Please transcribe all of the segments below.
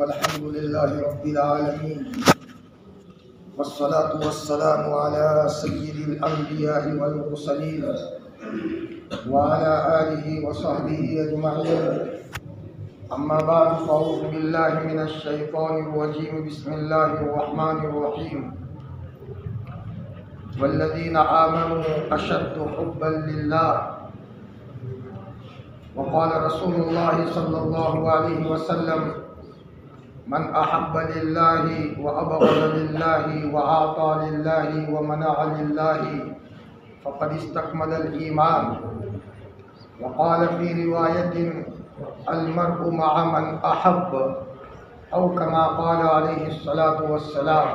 الرحيم الحمد لله رب العالمين والصلاة والسلام على سيد الأنبياء والمرسلين وعلى آله وصحبه أجمعين. أما بعد فأعوذ بالله من الشيطان الرجيم. بسم الله الرحمن الرحيم. والذين آمنوا أشد حبا لله. وقال رسول الله صلى الله عليه وسلم: من أحب لله وأبغض لله وأعطى لله ومنع لله فقد استكمل الإيمان. وقال في رواية: المرء مع من أحب، أو كما قال عليه الصلاة والسلام.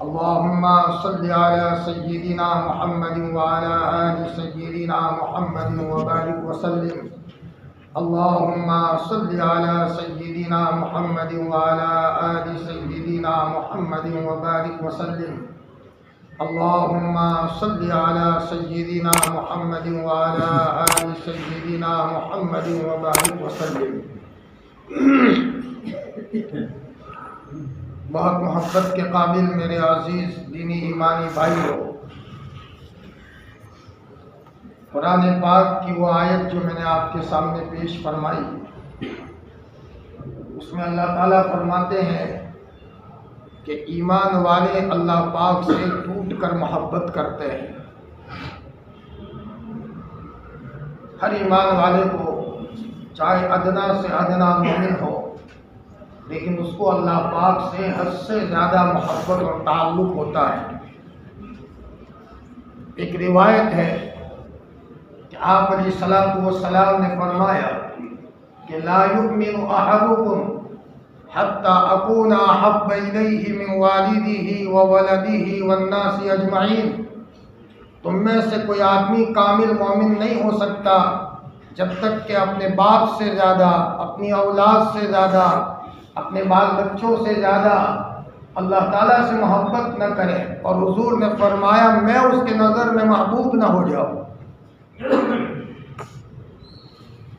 اللهم صل على سيدنا محمد وعلى آل سيدنا محمد وبارك وسلم. اللهم صل على سيدنا محمد وعلى آل سيدنا محمد وبارك وسلم. اللهم صل على سيدنا محمد وعلى آل سيدنا محمد وبارك وسلم. بہت محبت کے قابل میرے عزیز دینی ایمانی بھائیو، قرآن پاک کی وہ آیت جو میں نے آپ کے سامنے پیش فرمائی، اس میں اللہ تعالیٰ فرماتے ہیں کہ ایمان والے اللہ پاک سے ٹوٹ کر محبت کرتے ہیں. ہر ایمان والے کو چاہے ادنا سے ادنا مومن ہو، لیکن اس کو اللہ پاک سے حد سے زیادہ محبت اور تعلق ہوتا ہے. ایک روایت ہے کہ آپ علیہ الصلوۃ والسلام نے فرمایا کہ لا یؤمن احدکم حتی اکون احب الیہ من والدہ وولدہ والناس اجمعین. تم میں سے کوئی آدمی کامل مومن نہیں ہو سکتا جب تک کہ اپنے باپ سے زیادہ، اپنی اولاد سے زیادہ، اپنے بال بچوں سے زیادہ اللہ تعالیٰ سے محبت نہ کرے. اور حضور نے فرمایا میں اس کے نظر میں محبوب نہ ہو جاؤں.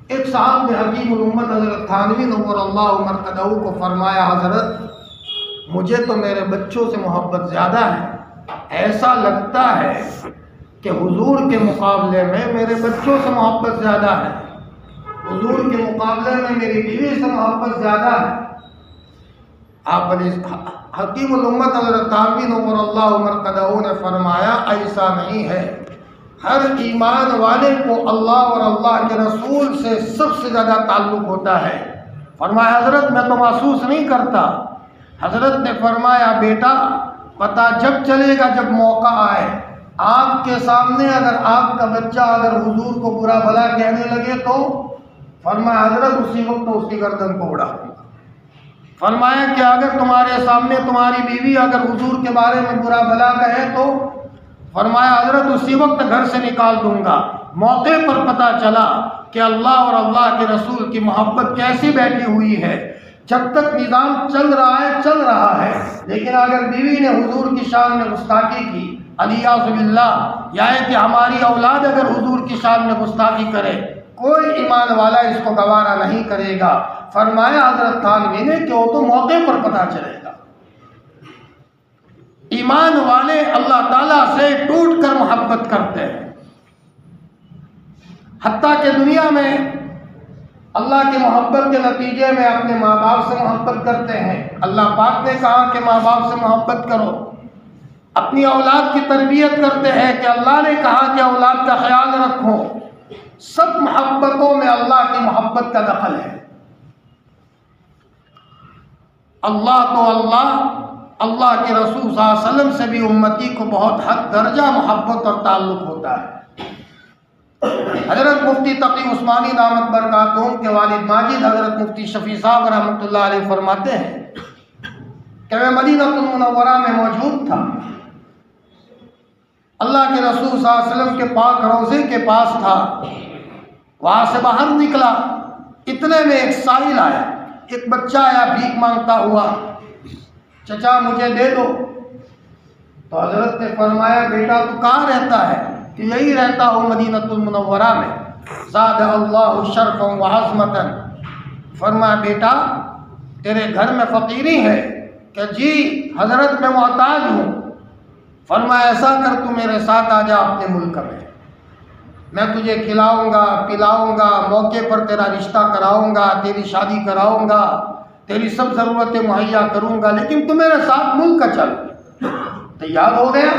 ایک صاحب نے حکیم الامت حضرت تھانوی نور اللہ مرقدہ کو فرمایا: حضرت مجھے تو میرے بچوں سے محبت زیادہ ہے. ایسا لگتا ہے کہ حضور کے مقابلے میں میرے بچوں سے محبت زیادہ ہے، حضور کے مقابلے میں میری بیوی سے محبت زیادہ ہے. آپ حکیم الامت حضرت تھانوی نور اللہ مرقدہ نے فرمایا ایسا نہیں ہے. ہر ایمان والے کو اللہ اور اللہ کے رسول سے سب سے زیادہ تعلق ہوتا ہے. فرمایا حضرت میں تو محسوس نہیں کرتا. حضرت نے فرمایا بیٹا پتہ جب چلے گا جب موقع آئے. آپ کے سامنے اگر آپ کا بچہ اگر حضور کو برا بھلا کہنے لگے تو فرمایا حضرت اسی وقت تو اس کی گردن کو اڑا دوں گا. فرمایا کہ اگر تمہارے سامنے تمہاری بیوی اگر حضور کے بارے میں برا بھلا کہے تو فرمایا حضرت اسی وقت گھر سے نکال دوں گا. موقع پر پتہ چلا کہ اللہ اور اللہ کے رسول کی محبت کیسی بیٹھی ہوئی ہے. جب تک نظام چل رہا ہے چل رہا ہے، لیکن اگر بیوی نے حضور کی شان میں گستاخی کی علیاذ باللہ، یا ہے کہ ہماری اولاد اگر حضور کی شان میں گستاخی کرے، کوئی ایمان والا اس کو گوارا نہیں کرے گا. فرمایا حضرت تھانوی نے کہ وہ تو موقع پر پتہ چلے گا. ایمان والے اللہ تعالیٰ سے ٹوٹ کر محبت کرتے ہیں، حتیٰ کہ دنیا میں اللہ کی محبت کے نتیجے میں اپنے ماں باپ سے محبت کرتے ہیں. اللہ پاک نے کہا کہ ماں باپ سے محبت کرو. اپنی اولاد کی تربیت کرتے ہیں کہ اللہ نے کہا کہ اولاد کا خیال رکھو. سب محبتوں میں اللہ کی محبت کا دخل ہے. اللہ تو اللہ کے رسول صلی اللہ علیہ وسلم سے بھی امتی کو بہت حد درجہ محبت اور تعلق ہوتا ہے. حضرت مفتی تقی عثمانی دامت برکاتہم کے والد ماجد حضرت مفتی شفیع صاحب رحمۃ اللہ علیہ فرماتے ہیں کہ میں مدینہ المنورہ میں موجود تھا. اللہ کے رسول صلی اللہ علیہ وسلم کے پاک روضے کے پاس تھا. وہاں سے باہر نکلا، اتنے میں ایک سائل آیا، ایک بچہ آیا بھیک مانگتا ہوا، چچا مجھے دے دو. تو حضرت نے فرمایا بیٹا تو کہاں رہتا ہے؟ کہ یہی رہتا ہوں مدینہ المنورہ میں. زاد اللہ شرفا و عظمتا. فرمایا بیٹا تیرے گھر میں فقیری ہے؟ کہ جی حضرت میں محتاج ہوں۔ فرمایا ایسا کر تو میرے ساتھ آ جا اپنے ملک میں تجھے کھلاؤں گا پلاؤں گا، موقع پر تیرا رشتہ کراؤں گا، تیری شادی کراؤں گا، تیری سب ضرورتیں مہیا کروں گا، لیکن تو میرے ساتھ ملک چل۔ تیار ہو گیا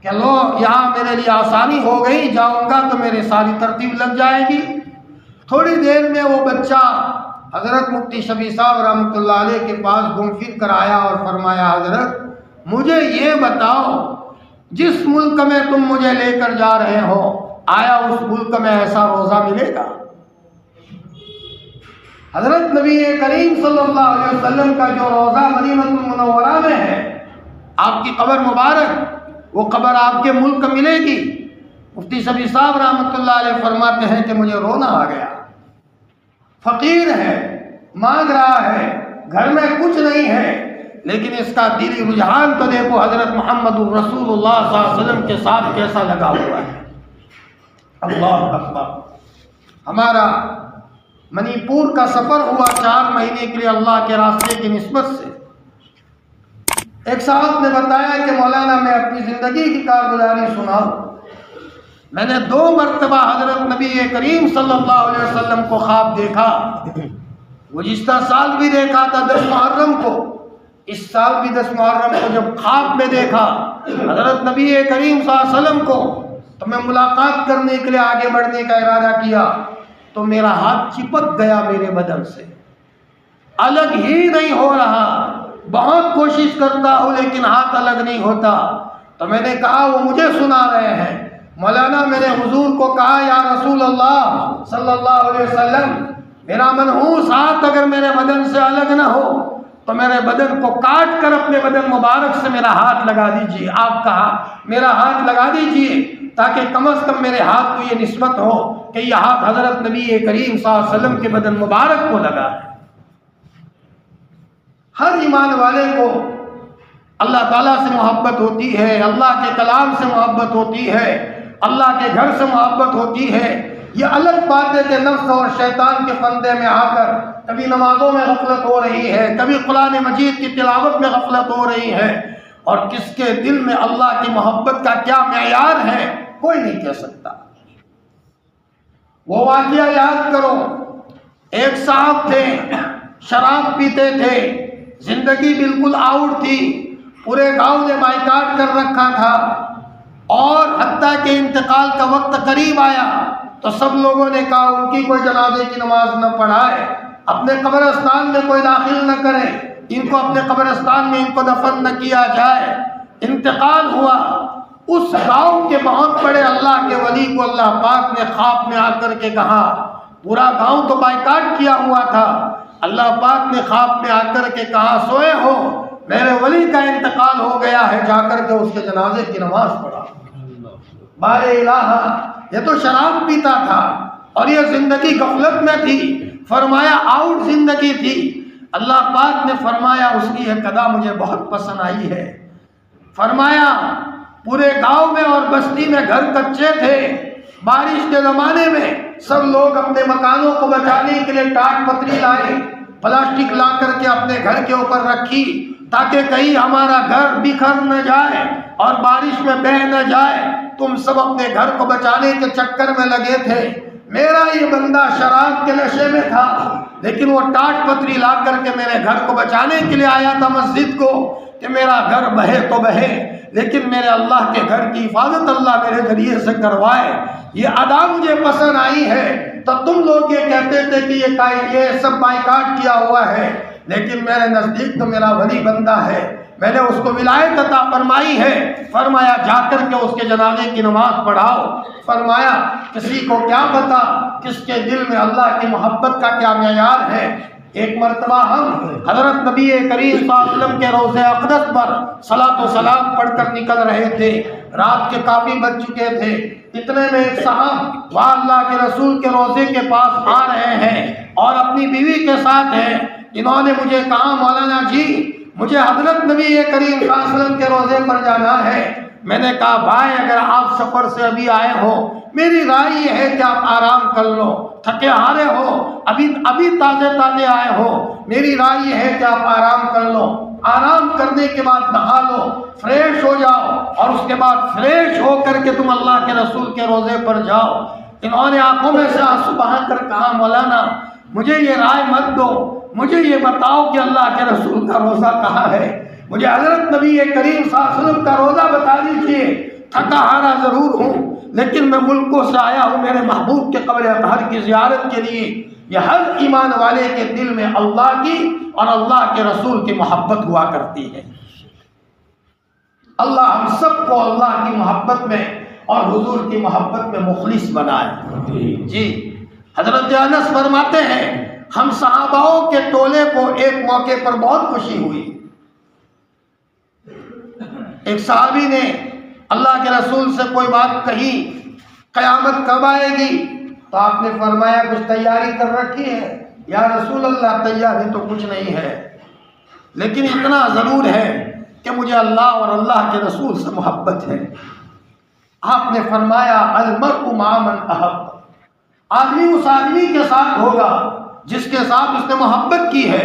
کہ لو یہاں میرے لیے آسانی ہو گئی، جاؤں گا تو میرے ساری ترتیب لگ جائے گی۔ تھوڑی دیر میں وہ بچہ حضرت مفتی شفیع صاحب رحمۃ اللہ علیہ کے پاس گھوم پھر کر آیا اور فرمایا حضرت مجھے یہ بتاؤ جس ملک میں تم مجھے لے کر جا رہے ہو آیا اس ملک میں ایسا روزہ ملے گا؟ حضرت نبی کریم صلی اللہ علیہ وسلم کا جو روزہ مدینہ المنورہ میں ہے، آپ کی قبر مبارک، وہ قبر آپ کے ملک ملے گی؟ مفتی شفیع صاحب رحمۃ اللہ علیہ فرماتے ہیں کہ مجھے رونا آ گیا۔ فقیر ہے، مانگ رہا ہے، گھر میں کچھ نہیں ہے، لیکن اس کا دلی رجحان تو دیکھو حضرت محمد رسول اللہ صلی اللہ علیہ وسلم کے ساتھ کیسا لگا ہوا ہے۔ اللہ اکبر۔ ہمارا منی پور کا سفر ہوا 4 مہینے کے لیے اللہ کے راستے کی نسبت سے۔ ایک صاحب نے بتایا کہ مولانا میں اپنی زندگی کی کارگزاری سناؤں۔ میں نے 2 مرتبہ حضرت نبی کریم صلی اللہ علیہ وسلم کو خواب دیکھا۔ گزشتہ سال بھی دیکھا تھا 10 محرم کو، اس سال بھی 10 محرم کو جب خواب میں دیکھا حضرت نبی کریم صلی اللہ علیہ وسلم کو، تو میں ملاقات کرنے کے لیے آگے بڑھنے کا ارادہ کیا تو میرا ہاتھ چپک گیا میرے بدن سے، الگ ہی نہیں ہو رہا۔ بہت کوشش کرتا ہوں لیکن ہاتھ الگ نہیں ہوتا۔ تو میں نے کہا وہ مجھے سنا رہے ہیں۔ مولانا میں نے حضور کو کہا یا رسول اللہ صلی اللہ علیہ وسلم میرا منحوس ہاتھ اگر میرے بدن سے الگ نہ ہو تو میرے بدن کو کاٹ کر اپنے بدن مبارک سے میرا ہاتھ لگا دیجیے۔ آپ کہا میرا ہاتھ لگا دیجیے تاکہ کم از کم میرے ہاتھ کو یہ نسبت ہو کہ یہ ہاتھ حضرت نبی کریم صلی اللہ علیہ وسلم کے بدن مبارک کو لگا ہے۔ ہر ایمان والے کو اللہ تعالیٰ سے محبت ہوتی ہے، اللہ کے کلام سے محبت ہوتی ہے، اللہ کے گھر سے محبت ہوتی ہے۔ یہ الگ بات ہے کہ نفس اور شیطان کے فندے میں آ کر کبھی نمازوں میں غفلت ہو رہی ہے، کبھی قرآن مجید کی تلاوت میں غفلت ہو رہی ہے، اور کس کے دل میں اللہ کی محبت کا کیا معیار ہے کوئی نہیں کہہ سکتا۔ وہ واقعہ یاد کرو، ایک صاحب تھے، شراب پیتے تھے، زندگی بالکل آؤٹ تھی، پورے گاؤں نے بائیکاٹ کر رکھا تھا، اور حتیٰ کہ انتقال کا وقت قریب آیا تو سب لوگوں نے کہا ان کی کوئی جنازے کی نماز نہ پڑھائے، اپنے قبرستان میں کوئی داخل نہ کرے، ان کو اپنے قبرستان میں ان کو دفن نہ کیا جائے۔ انتقال ہوا، اس گاؤں کے بہت بڑے اللہ کے ولی کو اللہ پاک نے خواب میں آ کر کے کہا، پورا گاؤں تو بائیکاٹ کیا ہوا تھا، اللہ پاک نے خواب میں آ کر کے کہا سوئے ہو، میرے ولی کا انتقال ہو گیا ہے، جا کر کے اس کے جنازے کی نماز پڑھا۔ بار الہ، یہ تو شراب پیتا تھا اور یہ زندگی غفلت میں تھی، فرمایا آؤٹ زندگی تھی۔ اللہ پاک نے فرمایا اس کی ایک ادا مجھے بہت پسند آئی ہے، فرمایا پورے گاؤں میں اور بستی میں گھر کچے تھے، بارش کے زمانے میں سب لوگ اپنے مکانوں کو بچانے کے لیے ٹاٹ پتری لائے، پلاسٹک لا کر کے اپنے گھر کے اوپر رکھی تاکہ کہیں ہمارا گھر بکھر نہ جائے اور بارش میں بہہ نہ جائے۔ تم سب اپنے گھر کو بچانے کے چکر میں لگے تھے، میرا یہ بندہ شراب کے نشے میں تھا لیکن وہ ٹاٹ پتری لا کر کے میرے گھر کو بچانے کے لیے آیا تھا مسجد کو کہ میرا گھر بہے تو بہے لیکن میرے اللہ کے گھر کی حفاظت اللہ میرے ذریعے سے کروائے۔ یہ ادا مجھے پسند آئی ہے۔ تو تم لوگ یہ کہتے تھے کہ یہ سب بائیکاٹ کیا ہوا ہے، لیکن میرے نزدیک تو میرا ولی بندہ ہے، میں نے اس کو ولایت عطا فرمائی ہے۔ فرمایا جا کر کے اس کے جنازے کی نماز پڑھاؤ۔ فرمایا کسی کو کیا پتا کس کے دل میں اللہ کی محبت کا کیا معیار ہے۔ ایک مرتبہ ہم حضرت نبی کریم صلی اللہ علیہ وسلم کے روضہ اقدس پر صلاۃ و سلام پڑھ کر نکل رہے تھے، رات کے کافی بج چکے تھے، اتنے میں ایک صاحب وہاں اللہ کے رسول کے روضے کے پاس آ رہے ہیں اور اپنی بیوی کے ساتھ ہیں۔ انہوں نے مجھے کہا مولانا جی مجھے حضرت نبی کریم صلی اللہ علیہ وسلم کے روضے پر جانا ہے، میں نے کہا بھائی اگر آپ سفر سے ابھی آئے ہو، میری رائے یہ ہے کہ آپ آرام کر لو، تھکے ہارے ہو، ابھی تازے آئے ہو، میری رائے یہ ہے کہ آپ آرام کر لو، آرام کرنے کے بعد نہا لو، فریش ہو جاؤ، اور اس کے بعد فریش ہو کر کے تم اللہ کے رسول کے روزے پر جاؤ۔ انہوں نے آنکھوں میں سے آنسو بہا کر کہا مولانا مجھے یہ رائے مت دو، مجھے یہ بتاؤ کہ اللہ کے رسول کا روزہ کہاں ہے، مجھے حضرت نبی کریم صلی اللہ علیہ وسلم کا روزہ بتا دیجیے، تھکا ہارا ضرور ہوں لیکن میں ملکوں سے آیا ہوں میرے محبوب کے قبر اطہر کی زیارت کے لیے۔ یہ ہر ایمان والے کے دل میں اللہ کی اور اللہ کے رسول کی محبت ہوا کرتی ہے۔ اللہ ہم سب کو اللہ کی محبت میں اور حضور کی محبت میں مخلص بنائے۔ جی حضرت انس فرماتے ہیں ہم صحاباؤں کے ٹولے کو ایک موقع پر بہت خوشی ہوئی، ایک صحابی نے اللہ کے رسول سے کوئی بات کہی، قیامت کب آئے گی؟ تو آپ نے فرمایا کچھ تیاری کر رکھی ہے؟ یا رسول اللہ تیاری تو کچھ نہیں ہے، لیکن اتنا ضرور ہے کہ مجھے اللہ اور اللہ کے رسول سے محبت ہے۔ آپ نے فرمایا المرء مع من احب، آدمی اس آدمی کے ساتھ ہوگا جس کے ساتھ اس نے محبت کی ہے۔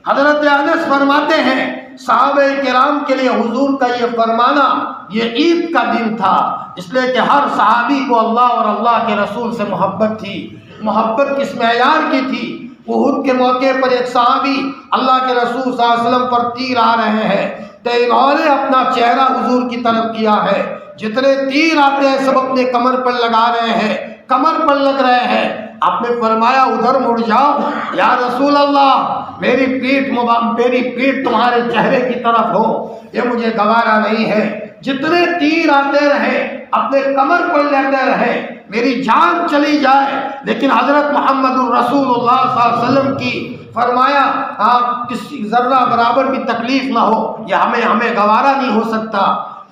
حضرت انس فرماتے ہیں صحابہ کرام کے لیے حضور کا یہ فرمانا یہ عید کا دن تھا، اس لیے کہ ہر صحابی کو اللہ اور اللہ کے رسول سے محبت تھی۔ محبت کس معیار کی تھی؟ احد کے موقع پر ایک صحابی اللہ کے رسول صلی اللہ علیہ وسلم پر تیر آ رہے ہیں تو انہوں نے اپنا چہرہ حضور کی طرف کیا ہے، جتنے تیر آتے ہیں سب اپنے کمر پر لگا رہے ہیں، کمر پر لگ رہے ہیں۔ آپ نے فرمایا ادھر مڑ جاؤ یا رسول اللہ، میری پیٹھ تمہارے چہرے کی طرف ہو، یہ مجھے گوارا نہیں ہے۔ جتنے تیر آتے رہے اپنے کمر پر لگتے رہے، میری جان چلی جائے لیکن حضرت محمد الرسول اللہ صلی اللہ علیہ وسلم کی فرمایا آپ کسی ذرہ برابر بھی تکلیف نہ ہو، یہ ہمیں گوارا نہیں ہو سکتا۔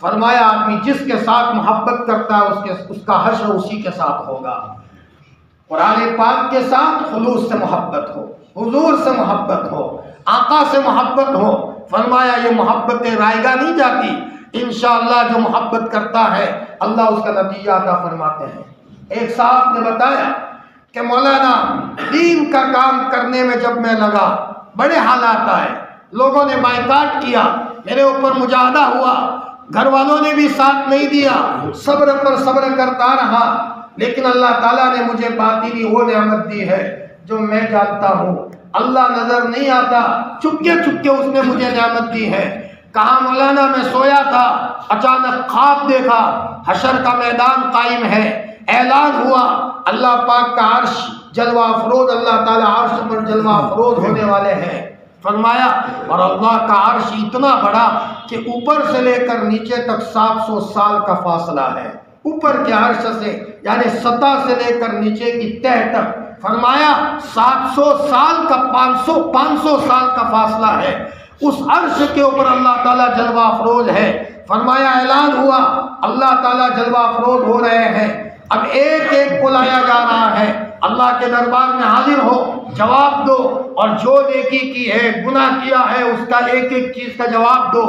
فرمایا آدمی جس کے ساتھ محبت کرتا ہے اس کا حشر اسی کے ساتھ ہوگا۔ قرآن پاک کے ساتھ خلوص سے محبت ہو، حضور سے محبت ہو، آقا سے محبت ہو۔ فرمایا یہ محبتیں رائے گاہ نہیں جاتی، انشاءاللہ جو محبت کرتا ہے اللہ اس کا نتیجہ عطا فرماتے ہیں۔ ایک صاحب نے بتایا کہ مولانا دین کا کام کرنے میں جب میں لگا بڑے حالات آئے، لوگوں نے بائیکاٹ کیا، میرے اوپر مجاہدہ ہوا، گھر والوں نے بھی ساتھ نہیں دیا، صبر پر صبر کرتا رہا، لیکن اللہ تعالیٰ نے مجھے باطنی وہ نعمت دی ہے جو میں جانتا ہوں اللہ نظر نہیں آتا، چپکے چپکے اس نے مجھے نعمت دی ہے۔ کہا مولانا میں سویا تھا، اچانک خواب دیکھا حشر کا میدان قائم ہے، اعلان ہوا اللہ پاک کا عرش جلوہ افروز، اللہ تعالیٰ عرش پر جلوہ افروز ہونے والے ہیں۔ فرمایا اور اللہ کا عرش اتنا بڑا کہ اوپر سے لے کر نیچے تک 700 سال کا فاصلہ ہے، اوپر کے عرش سے یعنی سطح سے لے کر نیچے کی تہ تک۔ فرمایا 700 سال کا 500 سال کا فاصلہ ہے، اس عرش کے اوپر اللہ تعالیٰ جلوہ افروز ہے۔ فرمایا اعلان ہوا اللہ تعالیٰ جلوہ افروز ہو رہے ہیں، اب ایک ایک کو لایا جا رہا ہے، اللہ کے دربار میں حاضر ہو، جواب دو، اور جو نیکی کی ہے گناہ کیا ہے اس کا ایک ایک چیز کا جواب دو۔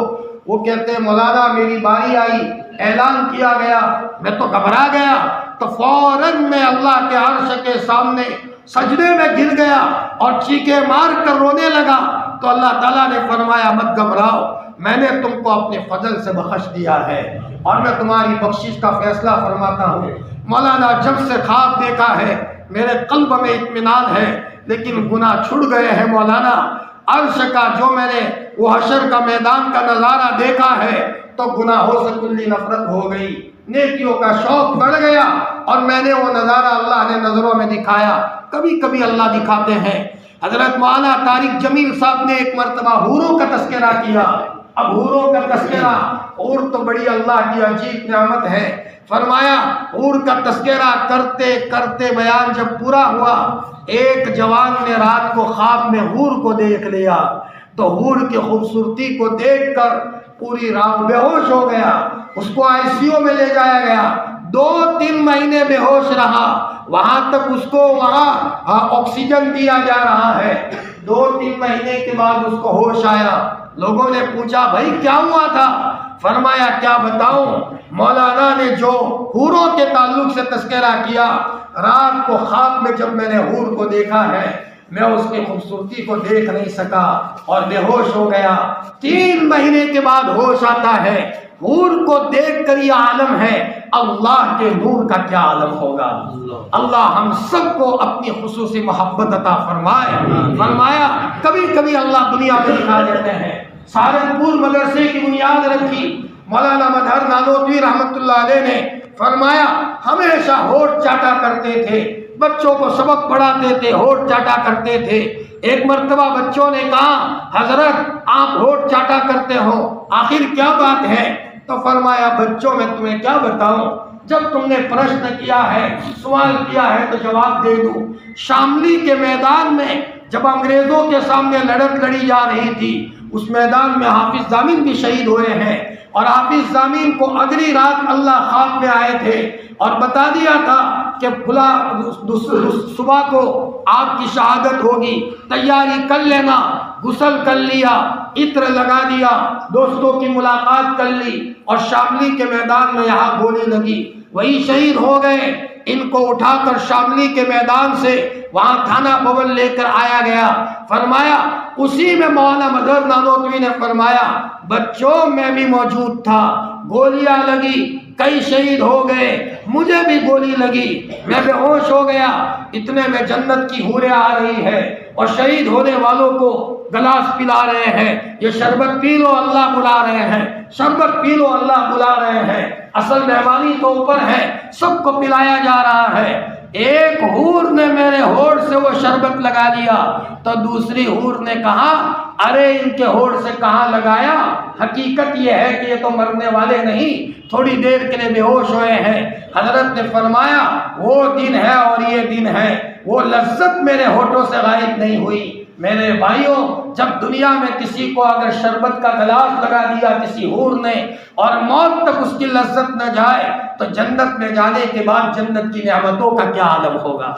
وہ کہتے ہیں مولانا میری باری آئی، اعلان کیا گیا، میں تو گھبرا گیا، تو فوراً میں اللہ کے عرش کے سامنے سجدے میں گر گیا اور چیخے مار کر رونے لگا۔ تو اللہ تعالیٰ نے فرمایا مت گھبراؤ، میں نے تم کو اپنے فضل سے بخش دیا ہے اور میں تمہاری بخشش کا فیصلہ فرماتا ہوں۔ مولانا جب سے خواب دیکھا ہے میرے قلب میں اطمینان ہے، لیکن گناہ چھڑ گئے ہیں مولانا۔ عرش کا جو میں نے وہ حشر کا میدان کا نظارہ دیکھا ہے تو گناہوں سے کلی نفرت ہو گئی، نیکیوں کا شوق بڑھ گیا، اور میں نے وہ نظارہ اللہ نے نظروں میں دکھایا۔ کبھی کبھی اللہ دکھاتے ہیں۔ حضرت مولانا طارق جمیل صاحب نے ایک مرتبہ حوروں کا تذکرہ کیا۔ اب حوروں کا تذکرہ، حور تو بڑی اللہ کی عجیب نعمت ہے۔ فرمایا حور کا تذکرہ کرتے کرتے بیان جب پورا ہوا، ایک جوان نے رات کو خواب میں حور کو دیکھ لیا، تو حور کی خوبصورتی کو دیکھ کر پوری رات بے ہوش ہو گیا، اس کو ICU میں لے جایا گیا، 2-3 مہینے بے ہوش رہا، وہاں تک اس کو وہاں آکسیجن دیا جا رہا ہے۔ 2-3 مہینے کے بعد اس کو ہوش آیا، لوگوں نے پوچھا بھائی کیا ہوا تھا؟ فرمایا کیا بتاؤں، مولانا نے جو حوروں کے تعلق سے تذکرہ کیا، رات کو خواب میں جب میں نے حور کو دیکھا ہے، میں اس کی خوبصورتی کو دیکھ نہیں سکا اور بے ہوش ہو گیا۔ 3 مہینے کے بعد ہوش آتا ہے، حور کو دیکھ کر یہ عالم ہے، اللہ کے نور کا کیا عالم ہوگا۔ اللہ ہم سب کو اپنی خصوصی محبت عطا فرمائے۔ فرمایا کبھی کبھی اللہ دنیا میں دکھا دیتے ہیں۔ سہارنپور مدرسے کی بنیاد رکھی مولانا مظہر نانوتوی رحمۃ اللہ علیہ نے، فرمایا ہمیشہ ہونٹ چاٹا کرتے تھے، بچوں کو سبق پڑھاتے تھے، ہونٹ چاٹا کرتے تھے۔ ایک مرتبہ بچوں نے کہا حضرت آپ ہونٹ چاٹا کرتے ہو، آخر کیا بات ہے؟ تو فرمایا بچوں میں تمہیں کیا بتاؤں، جب تم نے پرشن کیا ہے، سوال کیا ہے تو جواب دے دوں۔ شاملی کے میدان میں جب انگریزوں کے سامنے لڑت لڑی جا رہی تھی، اس میدان میں حافظ ضامن بھی شہید ہوئے ہیں، اور حافظ ضامن کو اگلی رات اللہ خواب میں آئے تھے اور بتا دیا تھا کہ فلاں صبح کو آپ کی شہادت ہوگی، تیاری کر لینا۔ غسل کر لیا، عطر لگا دیا، دوستوں کی ملاقات کر لی، اور شاملی کے میدان میں یہاں گولی لگی، وہی شہید ہو گئے۔ ان کو اٹھا کر شاملی کے میدان سے وہاں تھانہ بھون لے کر آیا گیا۔ فرمایا اسی میں مولانا مظہر نانوتوی نے فرمایا بچوں میں بھی موجود تھا، گولیاں لگی، کئی شہید ہو گئے، مجھے بھی گولی لگی، میں بے ہوش ہو گیا، اتنے میں جنت کی حوریں آ رہی ہے اور شہید ہونے والوں کو گلاس پلا رہے ہیں، یہ شربت پی لو اللہ بلا رہے ہیں، شربت پی لو اللہ بلا رہے ہیں، اصل مہمانی تو اوپر ہے، سب کو پلایا جا رہا ہے۔ ایک حور نے میرے ہونٹ سے وہ شربت لگا دیا تو دوسری حور نے کہا ارے ان کے ہونٹ سے کہاں لگایا، حقیقت یہ ہے کہ یہ تو مرنے والے نہیں، تھوڑی دیر کے لیے بے ہوش ہوئے ہیں۔ حضرت نے فرمایا وہ دن ہے اور یہ دن ہے، وہ لذت میرے ہونٹوں سے غائب نہیں ہوئی۔ میرے بھائیوں، جب دنیا میں کسی کو اگر شربت کا گلاس لگا دیا کسی حور نے اور موت تک اس کی لذت نہ جائے تو جنت میں جانے کے بعد جنت کی نعمتوں کا کیا عالم ہوگا۔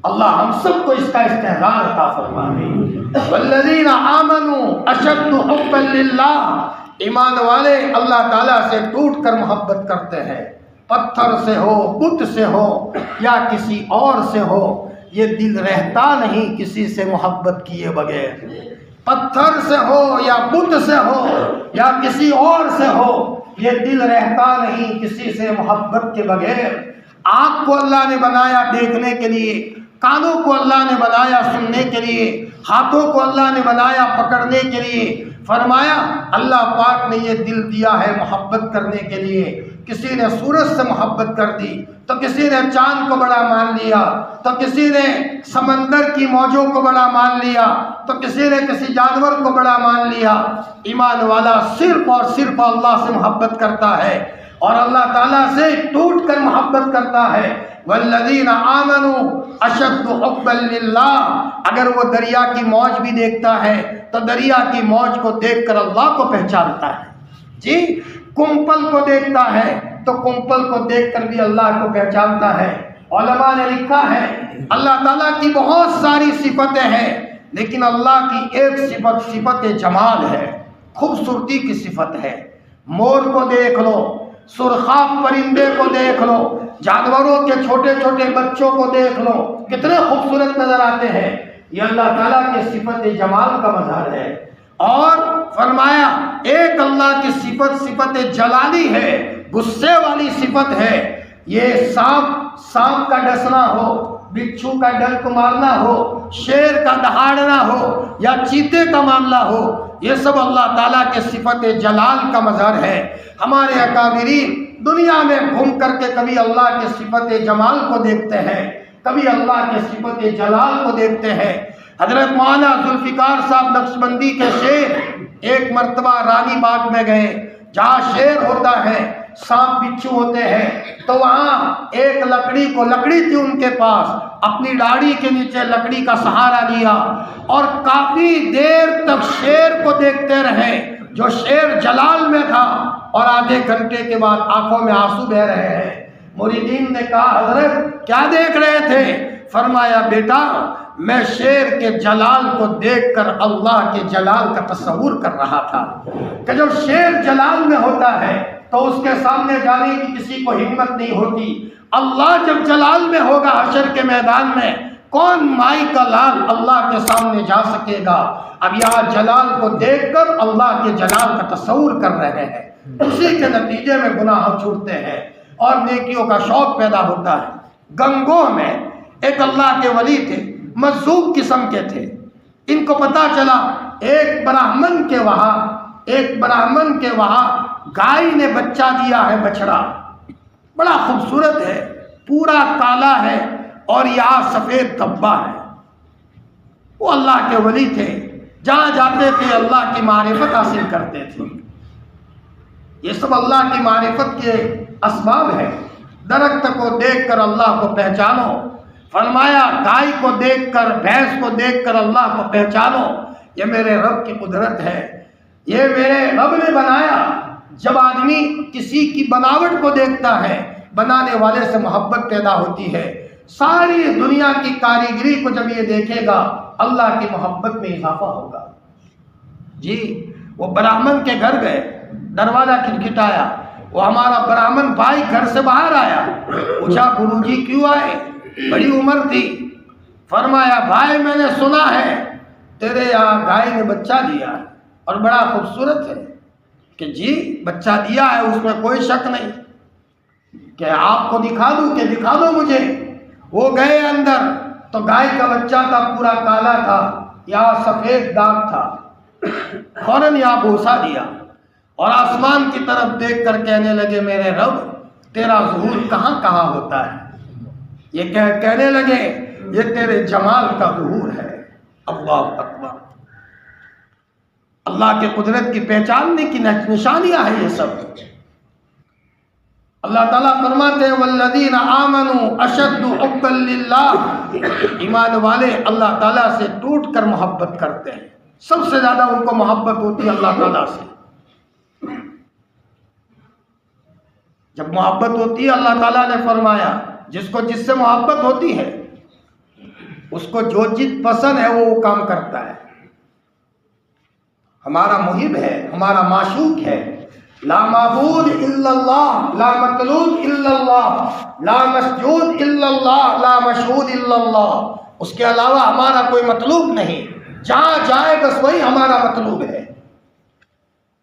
اللہ ہم سب کو اس کا استحضار عطا فرمائے۔ والذین آمنوا اشد حبا للہ، ایمان والے اللہ تعالیٰ سے ٹوٹ کر محبت کرتے ہیں، پتھر سے ہو، بت سے ہو یا کسی اور سے ہو، یہ دل رہتا نہیں کسی سے محبت کیے بغیر۔ پتھر سے ہو یا بت سے ہو یا کسی اور سے ہو، یہ دل رہتا نہیں کسی سے محبت کے بغیر۔ آنکھ کو اللہ نے بنایا دیکھنے کے لیے، کانوں کو اللہ نے بنایا سننے کے لیے، ہاتھوں کو اللہ نے بنایا پکڑنے کے لیے۔ فرمایا اللہ پاک نے یہ دل دیا ہے محبت کرنے کے لیے۔ کسی نے سورج سے محبت کر دی تو کسی نے چاند کو بڑا مان لیا، تو کسی نے سمندر کی موجوں کو بڑا مان لیا، تو کسی نے کسی جانور کو بڑا مان لیا۔ ایمان والا صرف اور صرف اللہ سے محبت کرتا ہے اور اللہ تعالیٰ سے ٹوٹ کر محبت کرتا ہے۔ والذین آمنوا اشد حبا للہ، اگر وہ دریا کی موج بھی دیکھتا ہے تو دریا کی موج کو دیکھ کر اللہ کو پہچانتا ہے۔ جی، کمپل کو دیکھتا ہے تو کمپل کو دیکھ کر بھی اللہ کو پہچانتا ہے۔ علماء نے لکھا ہے اللہ تعالیٰ کی بہت ساری صفتیں ہیں، لیکن اللہ کی ایک صفت صفت جمال ہے، خوبصورتی کی صفت ہے۔ مور کو دیکھ لو، سرخاب پرندے کو دیکھ لو، جانوروں کے چھوٹے چھوٹے بچوں کو دیکھ لو، کتنے خوبصورت نظر آتے ہیں۔ یہ اللہ تعالیٰ کے صفت جمال کا مظہر ہے۔ اور فرمایا ایک اللہ کی صفت صفت جلالی ہے، غصے والی صفت ہے۔ یہ سانپ کا ڈسنا ہو، بچھو کا ڈنک مارنا ہو، شیر کا دہاڑنا ہو یا چیتے کا معاملہ ہو، یہ سب اللہ تعالیٰ کے صفت جلال کا مظہر ہے۔ ہمارے اکابرین دنیا میں گھوم کر کے کبھی اللہ کے صفت جمال کو دیکھتے ہیں، کبھی اللہ کے صفت جلال کو دیکھتے ہیں۔ حضرت مولانا ذوالفقار صاحب نقشبندی کے شیر ایک مرتبہ رانی باغ میں گئے، جہاں شیر ہوتا ہے، سانپ بچھو ہوتے ہیں، تو وہاں ایک لکڑی تھی ان کے پاس، اپنی داڑھی کے نیچے لکڑی کا سہارا لیا اور کافی دیر تک شیر کو دیکھتے رہے، جو شیر جلال میں تھا، اور آدھے گھنٹے کے بعد آنکھوں میں آنسو بہ رہے ہیں۔ مریدین نے کہا حضرت کیا دیکھ رہے تھے؟ فرمایا بیٹا میں شیر کے جلال کو دیکھ کر اللہ کے جلال کا تصور کر رہا تھا کہ جب شیر جلال میں ہوتا ہے تو اس کے سامنے جانے کی کسی کو ہمت نہیں ہوتی، اللہ جب جلال میں ہوگا حشر کے میدان میں، کون مائی کا لال اللہ کے سامنے جا سکے گا؟ اب یہاں جلال کو دیکھ کر اللہ کے جلال کا تصور کر رہے ہیں، اسی کے نتیجے میں گناہ چھوٹتے ہیں اور نیکیوں کا شوق پیدا ہوتا ہے۔ گنگوہ میں ایک اللہ کے ولی تھے، مجذوب قسم کے تھے۔ ان کو پتا چلا ایک براہمن کے وہاں گائے نے بچہ دیا ہے، بچڑا بڑا خوبصورت ہے، پورا کالا ہے اور یہاں سفید دھبا ہے۔ وہ اللہ کے ولی تھے، جہاں جاتے تھے اللہ کی معرفت حاصل کرتے تھے۔ یہ سب اللہ کی معرفت کے اسباب ہیں۔ درخت کو دیکھ کر اللہ کو پہچانو، فرمایا گائے کو دیکھ کر، بھینس کو دیکھ کر اللہ کو پہچانو، یہ میرے رب کی قدرت ہے، یہ میرے رب نے بنایا۔ جب آدمی کسی کی بناوٹ کو دیکھتا ہے، بنانے والے سے محبت پیدا ہوتی ہے۔ ساری دنیا کی کاریگری کو جب یہ دیکھے گا، اللہ کی محبت میں اضافہ ہوگا۔ جی وہ براہمن کے گھر گئے، دروازہ کھٹکھٹایا، وہ ہمارا براہمن بھائی گھر سے باہر آیا، پوچھا گرو جی کیوں آئے؟ بڑی عمر تھی۔ فرمایا بھائی میں نے سنا ہے تیرے یہاں گائے نے بچہ دیا اور بڑا خوبصورت ہے۔ کہ جی بچہ دیا ہے، اس میں کوئی شک نہیں، کہ آپ کو دکھا دوں؟ کہ دکھا دو مجھے۔ وہ گئے اندر تو گائے کا بچہ تھا، پورا کالا تھا، یہاں سفید داغ تھا۔ فوراً یہاں بوسا دیا اور آسمان کی طرف دیکھ کر کہنے لگے میرے رب تیرا ظہور کہاں کہاں ہوتا ہے؟ یہ کہنے لگے یہ تیرے جمال کا ظہور ہے۔ اللہ اکبر، اللہ کے قدرت کی پہچاننے کی نشانیاں ہیں یہ سب۔ اللہ تعالیٰ فرماتے ہیں والذین آمنوا اشد حبا للہ، ایمان والے اللہ تعالیٰ سے ٹوٹ کر محبت کرتے ہیں، سب سے زیادہ ان کو محبت ہوتی ہے اللہ تعالیٰ سے۔ جب محبت ہوتی ہے، اللہ تعالیٰ نے فرمایا جس سے محبت ہوتی ہے اس کو جو چیز پسند ہے وہ کام کرتا ہے۔ ہمارا محب ہے، ہمارا معشوق ہے، لا معبود الا اللہ، لا مطلوب الا اللہ، لا مسجود الا اللہ، لا مشہود الا اللہ، اس کے علاوہ ہمارا کوئی مطلوب نہیں۔ جہاں جائے بس وہی ہمارا مطلوب ہے،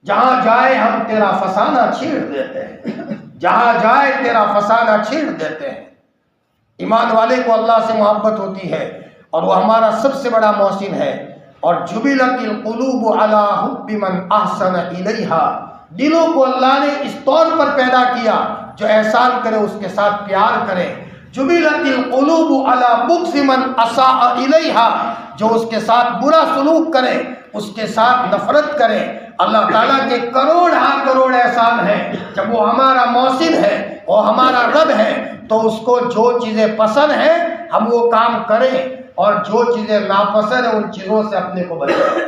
جہاں جائے ہم تیرا فسانہ چھیڑ دیتے ہیں، جہاں جائے تیرا فسانہ چھیڑ دیتے ہیں۔ ایمان والے کو اللہ سے محبت ہوتی ہے اور وہ ہمارا سب سے بڑا محسن ہے۔ اور جبلت القلوب علی حب من احسن الیہا، دلوں کو اللہ نے اس طور پر پیدا کیا جو احسان کرے اس کے ساتھ پیار کرے۔ جبلت القلوب علی بغض من اساء الیہا، جو اس کے ساتھ برا سلوک کرے اس کے ساتھ نفرت کرے۔ اللہ تعالیٰ کے کروڑ احسان ہیں۔ جب وہ ہمارا محسن ہے، وہ ہمارا رب ہے، تو اس کو جو چیزیں پسند ہیں ہم وہ کام کریں اور جو چیزیں ناپسند ہیں ان چیزوں سے اپنے کو بچائیں۔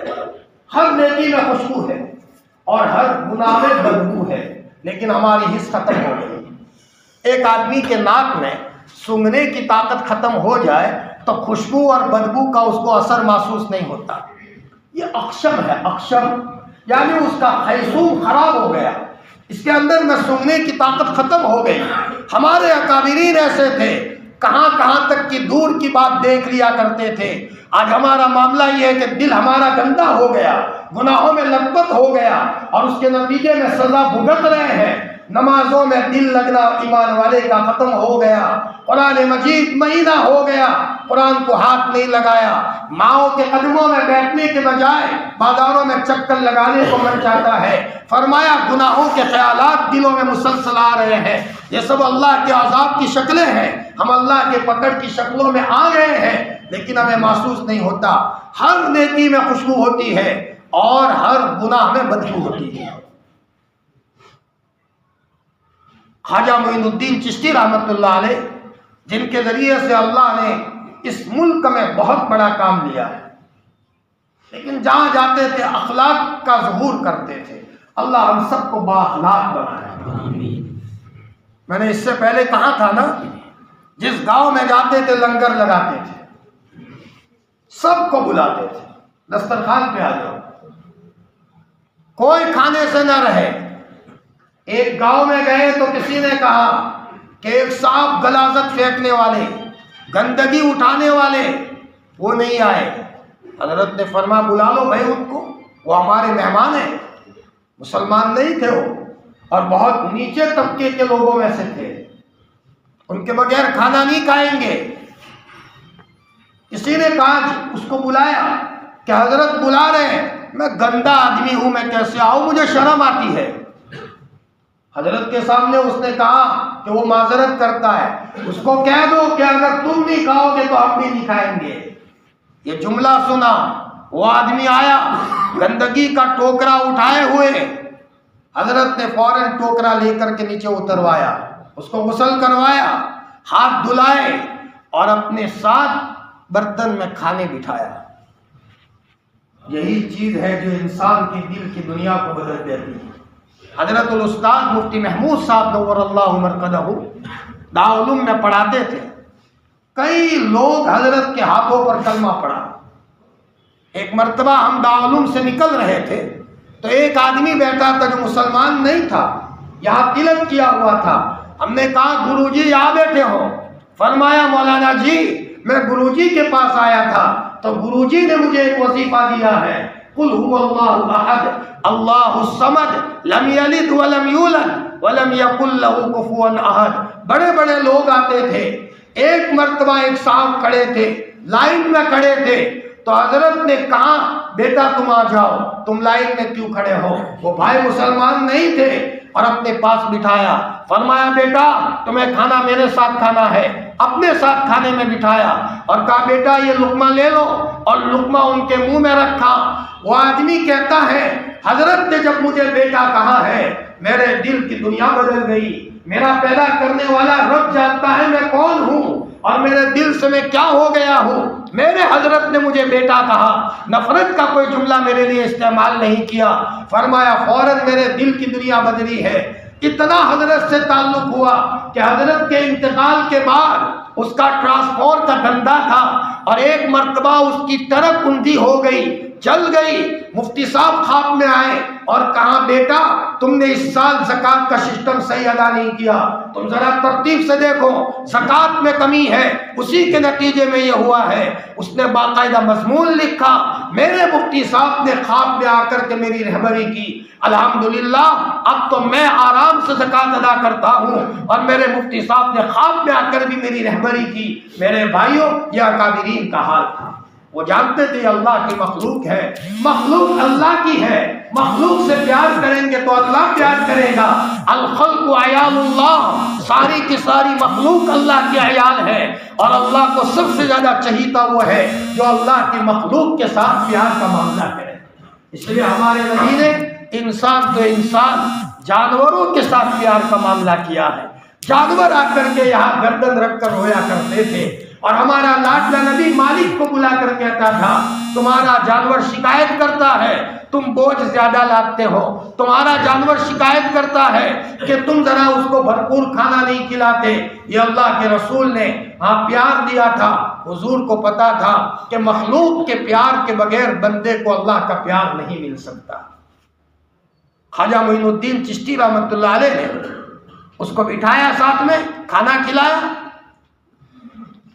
ہر نیکی میں خوشبو ہے اور ہر گناہ میں بدبو ہے، لیکن ہماری حس ختم ہو گئی۔ ایک آدمی کے ناک میں سونگھنے کی طاقت ختم ہو جائے تو خوشبو اور بدبو کا اس کو اثر محسوس نہیں ہوتا۔ یہ اقشم ہے، اقشم یعنی اس کا خیشوم خراب ہو گیا، اس کے اندر میں سونگھنے کی طاقت ختم ہو گئی۔ ہمارے اکابرین ایسے تھے، کہاں کہاں تک کی دور کی بات دیکھ لیا کرتے تھے۔ آج ہمارا معاملہ یہ ہے کہ دل ہمارا گندا ہو گیا، گناہوں میں لطپت ہو گیا اور اس کے نتیجے میں سزا بھگت رہے ہیں۔ نمازوں میں دل لگنا ایمان والے کا ختم ہو گیا، قرآن مجید مہینہ ہو گیا، قرآن کو ہاتھ نہیں لگایا، ماؤں کے قدموں میں بیٹھنے کے بجائے بازاروں میں چکر لگانے کو من چاہتا ہے۔ فرمایا گناہوں کے خیالات دلوں میں مسلسل آ رہے ہیں، یہ سب اللہ کے عذاب کی شکلیں ہیں۔ ہم اللہ کے پکڑ کی شکلوں میں آ گئے ہیں لیکن ہمیں محسوس نہیں ہوتا۔ ہر نیکی میں خوشبو ہوتی ہے اور ہر گناہ میں بدبو ہوتی ہے۔ خواجہ معین الدین چشتی رحمۃ اللہ علیہ، جن کے ذریعے سے اللہ نے اس ملک میں بہت بڑا کام لیا ہے، لیکن جہاں جاتے تھے اخلاق کا ظہور کرتے تھے۔ اللہ ہم سب کو بااخلاق بنائے۔ میں نے اس سے پہلے کہا تھا نا، جس گاؤں میں جاتے تھے لنگر لگاتے تھے، سب کو بلاتے تھے، دسترخوان پہ آ جاؤ، کوئی کھانے سے نہ رہے۔ ایک گاؤں میں گئے تو کسی نے کہا کہ ایک صاحب غلاظت پھینکنے والے، گندگی اٹھانے والے وہ نہیں آئے۔ حضرت نے فرمایا بلا لو بھائی ان کو، وہ ہمارے مہمان ہیں۔ مسلمان نہیں تھے وہ، اور بہت نیچے طبقے کے لوگوں میں سے تھے، ان کے بغیر کھانا نہیں کھائیں گے۔ کسی نے کہا اس کو بلایا کہ حضرت بلا رہے ہیں، میں گندا آدمی ہوں، میں کیسے آؤں، مجھے شرم آتی ہے۔ حضرت کے سامنے اس نے کہا کہ وہ معذرت کرتا ہے، اس کو کہہ دو کہ اگر تم نہیں کھاؤ گے تو ہم بھی نہیں کھائیں گے۔ یہ جملہ سنا، وہ آدمی آیا گندگی کا ٹوکرا اٹھائے ہوئے، حضرت نے فوراً ٹوکرا لے کر کے نیچے اتروایا، اس کو غسل کروایا، ہاتھ دھلائے اور اپنے ساتھ برتن میں کھانے بٹھایا۔ یہی چیز ہے جو انسان کی دل کی دنیا کو بدل دیتی ہے۔ حضرت الاستاذ مفتی محمود صاحب نور اللہ مرقدہ دارالعلوم میں پڑھاتے تھے، کئی لوگ حضرت کے ہاتھوں پر کلمہ پڑھا۔ ایک مرتبہ ہم دارالعلوم سے نکل رہے تھے تو ایک آدمی بیٹھا تھا جو مسلمان نہیں تھا، یہاں تلک کیا ہوا تھا۔ ہم نے کہا گرو جی یہاں بیٹھے ہو؟ فرمایا مولانا جی میں گرو جی کے پاس آیا تھا تو گرو جی نے مجھے ایک وظیفہ دیا ہے، قل هو اللہ احد اللہ الصمد لم یلد ولم یولد ولم یکن له کفوا احد۔ بڑے بڑے لوگ آتے تھے، ایک مرتبہ ایک صاحب کھڑے تھے، لائن میں کھڑے تھے، تو حضرت نے کہا بیٹا تم آ جاؤ، تم لائن میں کیوں کھڑے ہو؟ وہ بھائی مسلمان نہیں تھے اور اپنے پاس بٹھایا، فرمایا بیٹا تمہیں کھانا میرے ساتھ کھانا ہے، اپنے ساتھ کھانے میں بٹھایا اور کہا بیٹا یہ لقمہ لے لو، اور لقمہ ان کے منہ میں رکھا۔ وہ آدمی کہتا ہے حضرت نے جب مجھے بیٹا کہا ہے میرے دل کی دنیا بدل گئی، میرا پیدا کرنے والا رب جانتا ہے میں کون ہوں اور میرے دل سے میں کیا ہو گیا ہوں۔ میرے حضرت نے مجھے بیٹا کہا، نفرت کا کوئی جملہ میرے لیے استعمال نہیں کیا۔ فرمایا فوراً میرے دل کی دنیا بدلی ہے۔ اتنا حضرت سے تعلق ہوا کہ حضرت کے انتقال کے بعد اس کا ٹرانسپورٹ کا دھندا تھا اور ایک مرتبہ اس کی ٹرک اندھی ہو گئی، جل گئی۔ مفتی صاحب خواب میں آئے اور کہا بیٹا تم نے اس سال زکوٰۃ کا سسٹم صحیح ادا نہیں کیا، تم ذرا ترتیب سے دیکھو زکوٰۃ میں کمی ہے، اسی کے نتیجے میں یہ ہوا ہے۔ اس نے باقاعدہ مضمون لکھا، میرے مفتی صاحب نے خواب میں آ کر کے میری رہبری کی، الحمدللہ اب تو میں آرام سے زکوٰۃ ادا کرتا ہوں، اور میرے مفتی صاحب نے خواب میں آ کر بھی میری رہبری کی۔ میرے بھائیوں یہ اکابرین کا حال تھا، وہ جانتے تھے اللہ کی مخلوق ہے، مخلوق اللہ کی ہے، مخلوق سے پیار کریں گے تو اللہ پیار کرے گا۔ الخلق عیال اللہ، ساری کی ساری مخلوق اللہ کی عیال ہے، اور اللہ کو سب سے زیادہ چہیتا وہ ہے جو اللہ کی مخلوق کے ساتھ پیار کا معاملہ کرے۔ اس لیے ہمارے نبی نے انسان تو انسان جانوروں کے ساتھ پیار کا معاملہ کیا ہے۔ جانور آ کر کے یہاں گردن رکھ کر رویا کرتے تھے، اور ہمارا لاڈلا نبی مالک کو بلا کر کہتا تھا تمہارا جانور شکایت کرتا ہے تم بوجھ زیادہ لاتے ہو، تمہارا جانور شکایت کرتا ہے کہ تم ذرا اس کو بھرپور کھانا نہیں کھلاتے۔ یہ اللہ کے رسول نے پیار دیا تھا۔ حضور کو پتا تھا کہ مخلوق کے پیار کے بغیر بندے کو اللہ کا پیار نہیں مل سکتا۔ خواجہ معین الدین چشتی رحمۃ اللہ علیہ نے اس کو بٹھایا، ساتھ میں کھانا کھلایا۔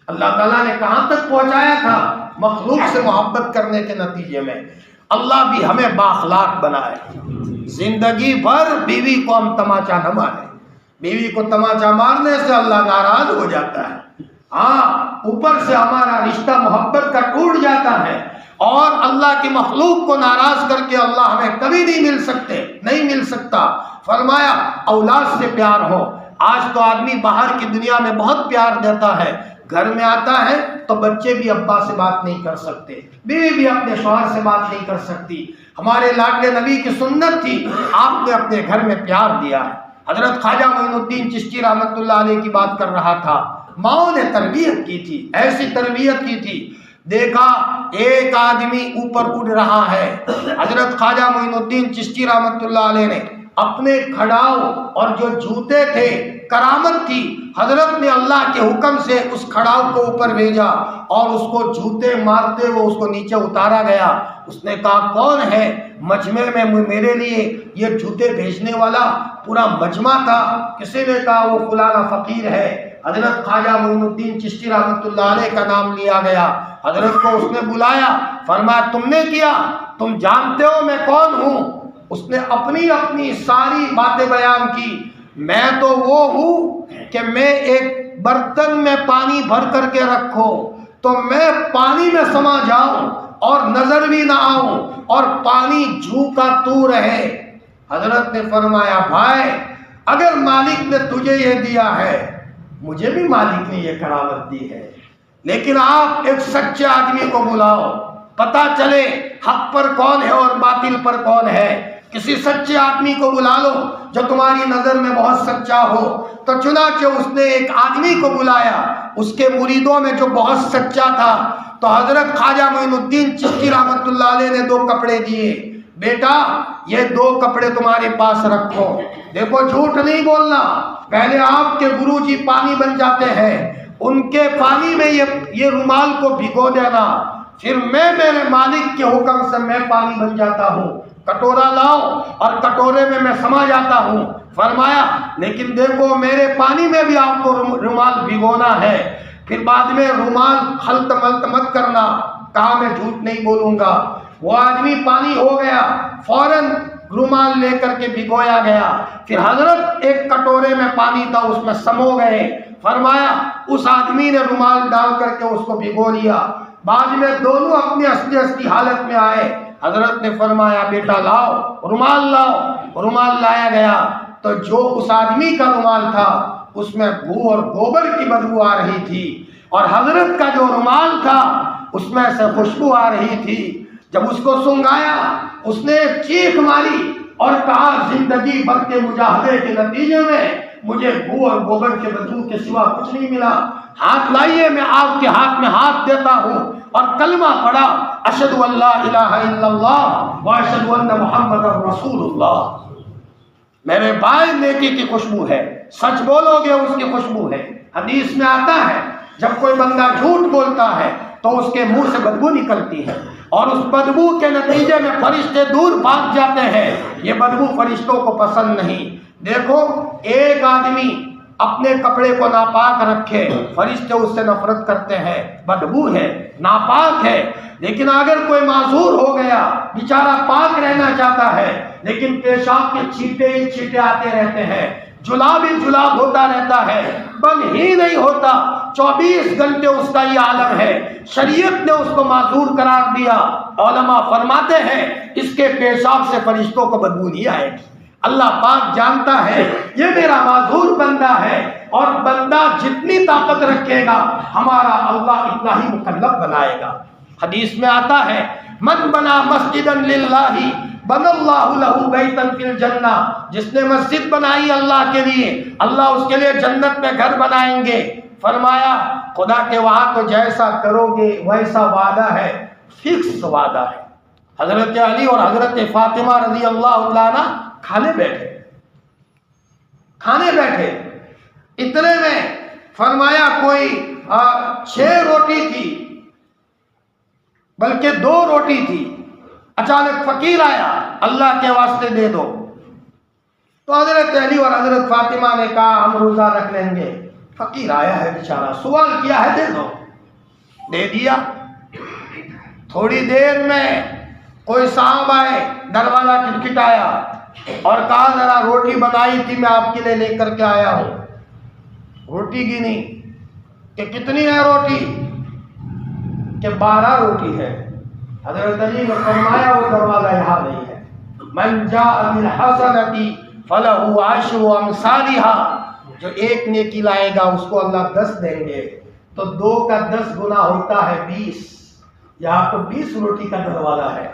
اللہ تعالیٰ نے کہاں تک پہنچایا تھا؟ مخلوق سے محبت کرنے کے نتیجے میں اللہ بھی ہمیں بااخلاق بنائے، زندگی بھر بیوی کو ہم تماچا نہ مارے۔ بیوی کو تماچا مارنے سے اللہ ناراض ہو جاتا ہے، ہاں اوپر سے ہمارا رشتہ محبت کا ٹوٹ جاتا ہے، اور اللہ کی مخلوق کو ناراض کر کے اللہ ہمیں کبھی نہیں مل سکتا۔ فرمایا اولاد سے پیار ہو۔ آج تو آدمی باہر کی دنیا میں بہت پیار دیتا ہے، گھر میں آتا ہے تو بچے بھی ابا سے بات نہیں کر سکتے، بیوی بھی اپنے شوہر سے بات نہیں کر سکتی۔ ہمارے لاڈلے نبی کی سنت تھی، آپ نے اپنے گھر میں پیار دیا ہے۔ حضرت خواجہ معین الدین چشتی رحمۃ اللہ علیہ کی بات کر رہا تھا، ماؤں نے تربیت کی تھی، ایسی تربیت کی تھی، دیکھا ایک آدمی اوپر اڑ رہا ہے، حضرت خواجہ معین الدین چشتی رحمۃ اللہ علیہ نے اپنے کھڑاؤ اور جو جوتے تھے، کرامت تھی، حضرت نے اللہ کے حکم سے اس کھڑاؤ کو اوپر بھیجا اور اس کو جوتے مارتے وہ اس کو نیچے اتارا گیا۔ اس نے کہا کون ہے؟ مجمع میں میرے لیے یہ جوتے بھیجنے والا پورا مجمع تھا۔ کسی نے کہا وہ فلانا فقیر ہے۔ حضرت خواجہ معین الدین چشتی رحمۃ اللہ علیہ کا نام لیا گیا۔ حضرت کو اس نے بلایا، فرمایا تم نے کیا؟ تم جانتے ہو میں کون ہوں؟ اس نے اپنی ساری باتیں بیان کی۔ میں تو وہ ہوں کہ میں ایک برتن میں پانی بھر کر کے رکھو تو میں پانی میں سما جاؤں اور نظر بھی نہ آؤں اور پانی جو کا تو رہے۔ حضرت نے فرمایا بھائی اگر مالک نے تجھے یہ دیا ہے، مجھے بھی مالک نے یہ کرامت دی ہے، لیکن آپ ایک سچے آدمی کو بلاؤ، پتہ چلے حق پر کون ہے اور باطل پر کون ہے۔ کسی سچے آدمی کو بلا لو جو تمہاری نظر میں بہت سچا ہو۔ تو چنانچہ اس نے ایک آدمی کو بلایا، اس کے مریدوں میں جو بہت سچا تھا۔ تو حضرت خواجہ معین الدین چشتی رحمۃ اللہ علیہ نے 2 کپڑے دیے، بیٹا یہ 2 کپڑے تمہارے پاس رکھو۔ دیکھو جھوٹ نہیں بولنا، پہلے آپ کے گرو جی پانی بن جاتے ہیں، ان کے پانی میں یہ رومال کو بھگو دینا، پھر میں میرے مالک کے حکم سے میں پانی بن جاتا ہوں۔ کٹورا لاؤ اور کٹورے میں میں سما جاتا ہوں۔ فرمایا لیکن دیکھو میرے پانی میں بھی آپ کو رومال بھگونا ہے، پھر بعد میں رومال خلط ملط مت کرنا۔ کہا میں جھوٹ نہیں بولوں گا۔ وہ آدمی پانی ہو گیا، فوراً رومال لے کر کے بھگویا گیا، پھر حضرت ایک کٹورے میں پانی تھا اس میں سمو گئے۔ فرمایا اس آدمی نے رومال ڈال کر کے اس کو بھگو لیا، بعد میں دونوں اپنی اصلی حالت میں آئے۔ حضرت نے فرمایا بیٹا لاؤ رومال لاؤ۔ رومال لایا گیا تو جو اس آدمی کا رومال تھا اس میں گو اور گوبر کی بدبو آ رہی تھی، اور حضرت کا جو رومال تھا اس میں سے خوشبو آ رہی تھی۔ جب اس کو سنگایا اس نے چیخ ماری اور کہا زندگی بھر کے مجاہدے کے نتیجے میں مجھے گو اور گوبر کے بدبو کے سوا کچھ نہیں ملا۔ ہاتھ لائیے میں آپ کے ہاتھ میں ہاتھ دیتا ہوں، اور کلمہ پڑھا اشہد ان لا الہ الا اللہ و اشہد ان محمد رسول اللہ۔ میرے بھائی نیکی کی خوشبو ہے، سچ بولو گے اس کی خوشبو ہے۔ حدیث میں آتا ہے جب کوئی بندہ جھوٹ بولتا ہے تو اس کے منہ سے بدبو نکلتی ہے، اور اس بدبو کے نتیجے میں فرشتے دور بھاگ جاتے ہیں۔ یہ بدبو فرشتوں کو پسند نہیں۔ دیکھو ایک آدمی اپنے کپڑے کو ناپاک رکھے، فرشتے اس سے نفرت کرتے ہیں، بدبو ہے، ناپاک ہے۔ لیکن اگر کوئی معذور ہو گیا، بیچارہ پاک رہنا چاہتا ہے لیکن پیشاب کے چھینٹے ہی چھینٹے آتے رہتے ہیں، جلاب ہی جلاب ہوتا رہتا ہے، بند ہی نہیں ہوتا، 24 گھنٹے اس کا یہ عالم ہے، شریعت نے اس کو معذور قرار دیا۔ علماء فرماتے ہیں اس کے پیشاب سے فرشتوں کو بدبو نہیں آئے گی۔ اللہ پاک جانتا ہے یہ میرا معذور بندہ ہے، اور بندہ جتنی طاقت رکھے گا ہمارا اللہ اتنا ہی مکلف بنائے گا۔ حدیث میں آتا ہے من بنا مسجدا للہ بنى اللہ لہ بیتا فی الجنہ، جس نے مسجد بنائی اللہ کے لیے، اللہ اس کے لیے جنت میں گھر بنائیں گے۔ فرمایا خدا کے وہاں تو جیسا کرو گے ویسا وعدہ ہے، فکس وعدہ ہے۔ حضرت علی اور حضرت فاطمہ رضی اللہ عنہ کھانے بیٹھے، اتنے میں فرمایا کوئی 6 روٹی تھی، بلکہ 2 روٹی تھی۔ اچانک فقیر آیا، اللہ کے واسطے دے دو۔ تو حضرت علی اور حضرت فاطمہ نے کہا ہم روزہ رکھ لیں گے۔ فقیر آیا ہے بیچارہ، سوال کیا ہے دے دو، دے دیا۔ تھوڑی دیر میں کوئی صاحب آئے، دروازہ کھٹکھٹایا اور کہا ذرا روٹی بنائی تھی میں آپ کے لیے لے کر کے آیا ہوں۔ روٹی گنی کہ کتنی ہے روٹی، کہ 12 روٹی ہے۔ حضرت علی نے فرمایا وہ دروازہ یہاں نہیں ہے، من جاء بالحسنۃ فلہ عشر امثالها، جو 1 نیکی لائے گا اس کو اللہ 10 دیں گے، تو 2 کا 10 گنا ہوتا ہے 20۔ یہاں تو 20 روٹی کا دروازہ ہے،